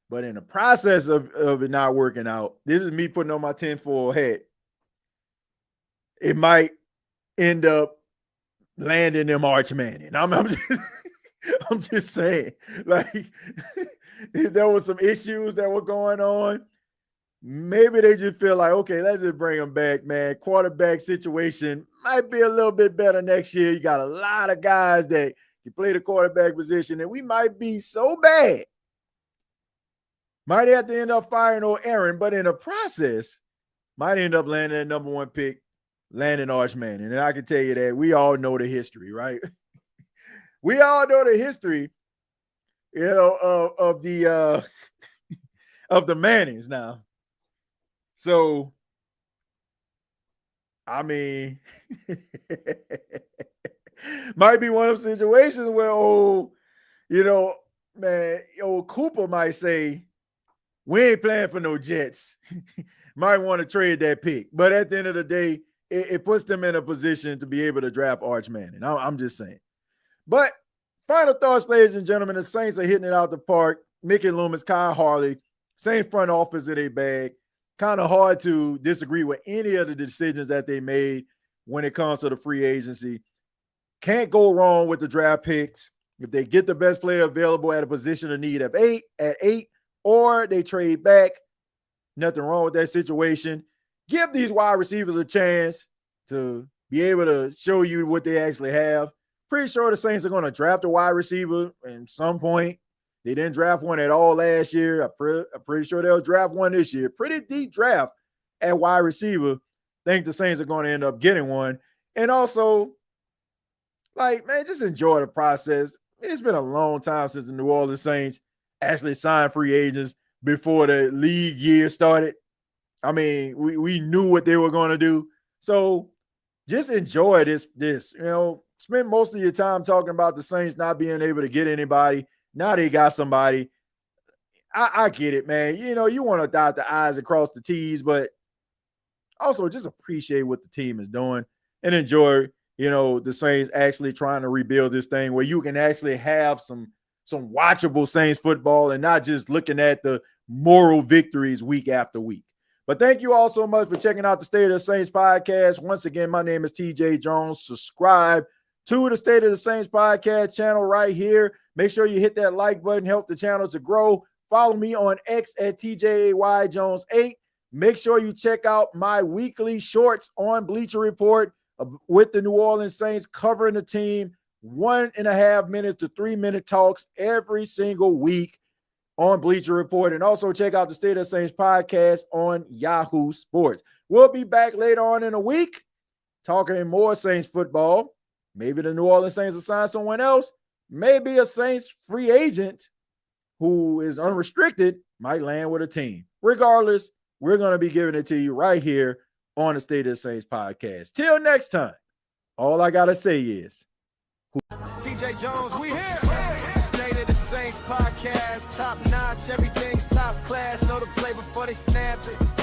but in the process of it not working out, this is me putting on my tinfoil hat. It might end up landing them Arch Manning. I'm just saying, like, there was some issues that were going on. Maybe they just feel like, okay, let's just bring him back, man. Quarterback situation might be a little bit better next year. You got a lot of guys that can play the quarterback position, and we might be so bad. Might have to end up firing old Aaron, but in the process, might end up landing that number 1 pick, landing Arch Manning. And I can tell you that we all know the history, right? We all know the history, of the of the Mannings now. So, I mean, might be one of them situations where old Cooper might say, we ain't playing for no Jets. Might want to trade that pick. But at the end of the day, it puts them in a position to be able to draft Arch Manning. I'm just saying. But final thoughts, ladies and gentlemen, the Saints are hitting it out the park. Mickey Loomis, Kyle Harley, same front office in their bag. Kind of hard to disagree with any of the decisions that they made when it comes to the free agency. Can't go wrong with the draft picks. If they get the best player available at a position of need at eight, or they trade back, nothing wrong with that situation. Give these wide receivers a chance to be able to show you what they actually have. Pretty sure the Saints are going to draft a wide receiver at some point. They didn't draft one at all last year. I'm pretty sure they'll draft one this year. Pretty deep draft at wide receiver. Think the Saints are going to end up getting one. And also, like, man, just enjoy the process. It's been a long time since the New Orleans Saints actually signed free agents before the league year started. I mean, we knew what they were going to do. So just enjoy this. Spend most of your time talking about the Saints not being able to get anybody. Now they got somebody. I get it, man. You want to dot the I's and cross the T's, but also just appreciate what the team is doing and enjoy, the Saints actually trying to rebuild this thing where you can actually have some watchable Saints football and not just looking at the moral victories week after week. But thank you all so much for checking out the State of the Saints podcast. Once again, my name is TJ Jones. Subscribe to the State of the Saints podcast channel right here. Make sure you hit that like button, help the channel to grow. Follow me on X at TJAYJones8. Make sure you check out my weekly shorts on Bleacher Report with the New Orleans Saints covering the team. 1.5 minutes to 3 minute talks every single week on Bleacher Report. And also check out the State of the Saints podcast on Yahoo Sports. We'll be back later on in a week talking more Saints football. Maybe the New Orleans Saints will sign someone else. Maybe a Saints free agent who is unrestricted might land with a team. Regardless, we're going to be giving it to you right here on the State of the Saints podcast. Till next time, all I got to say is, TJ Jones, we here. State of the Saints podcast, top notch, everything's top class. Know the play before before they snap it.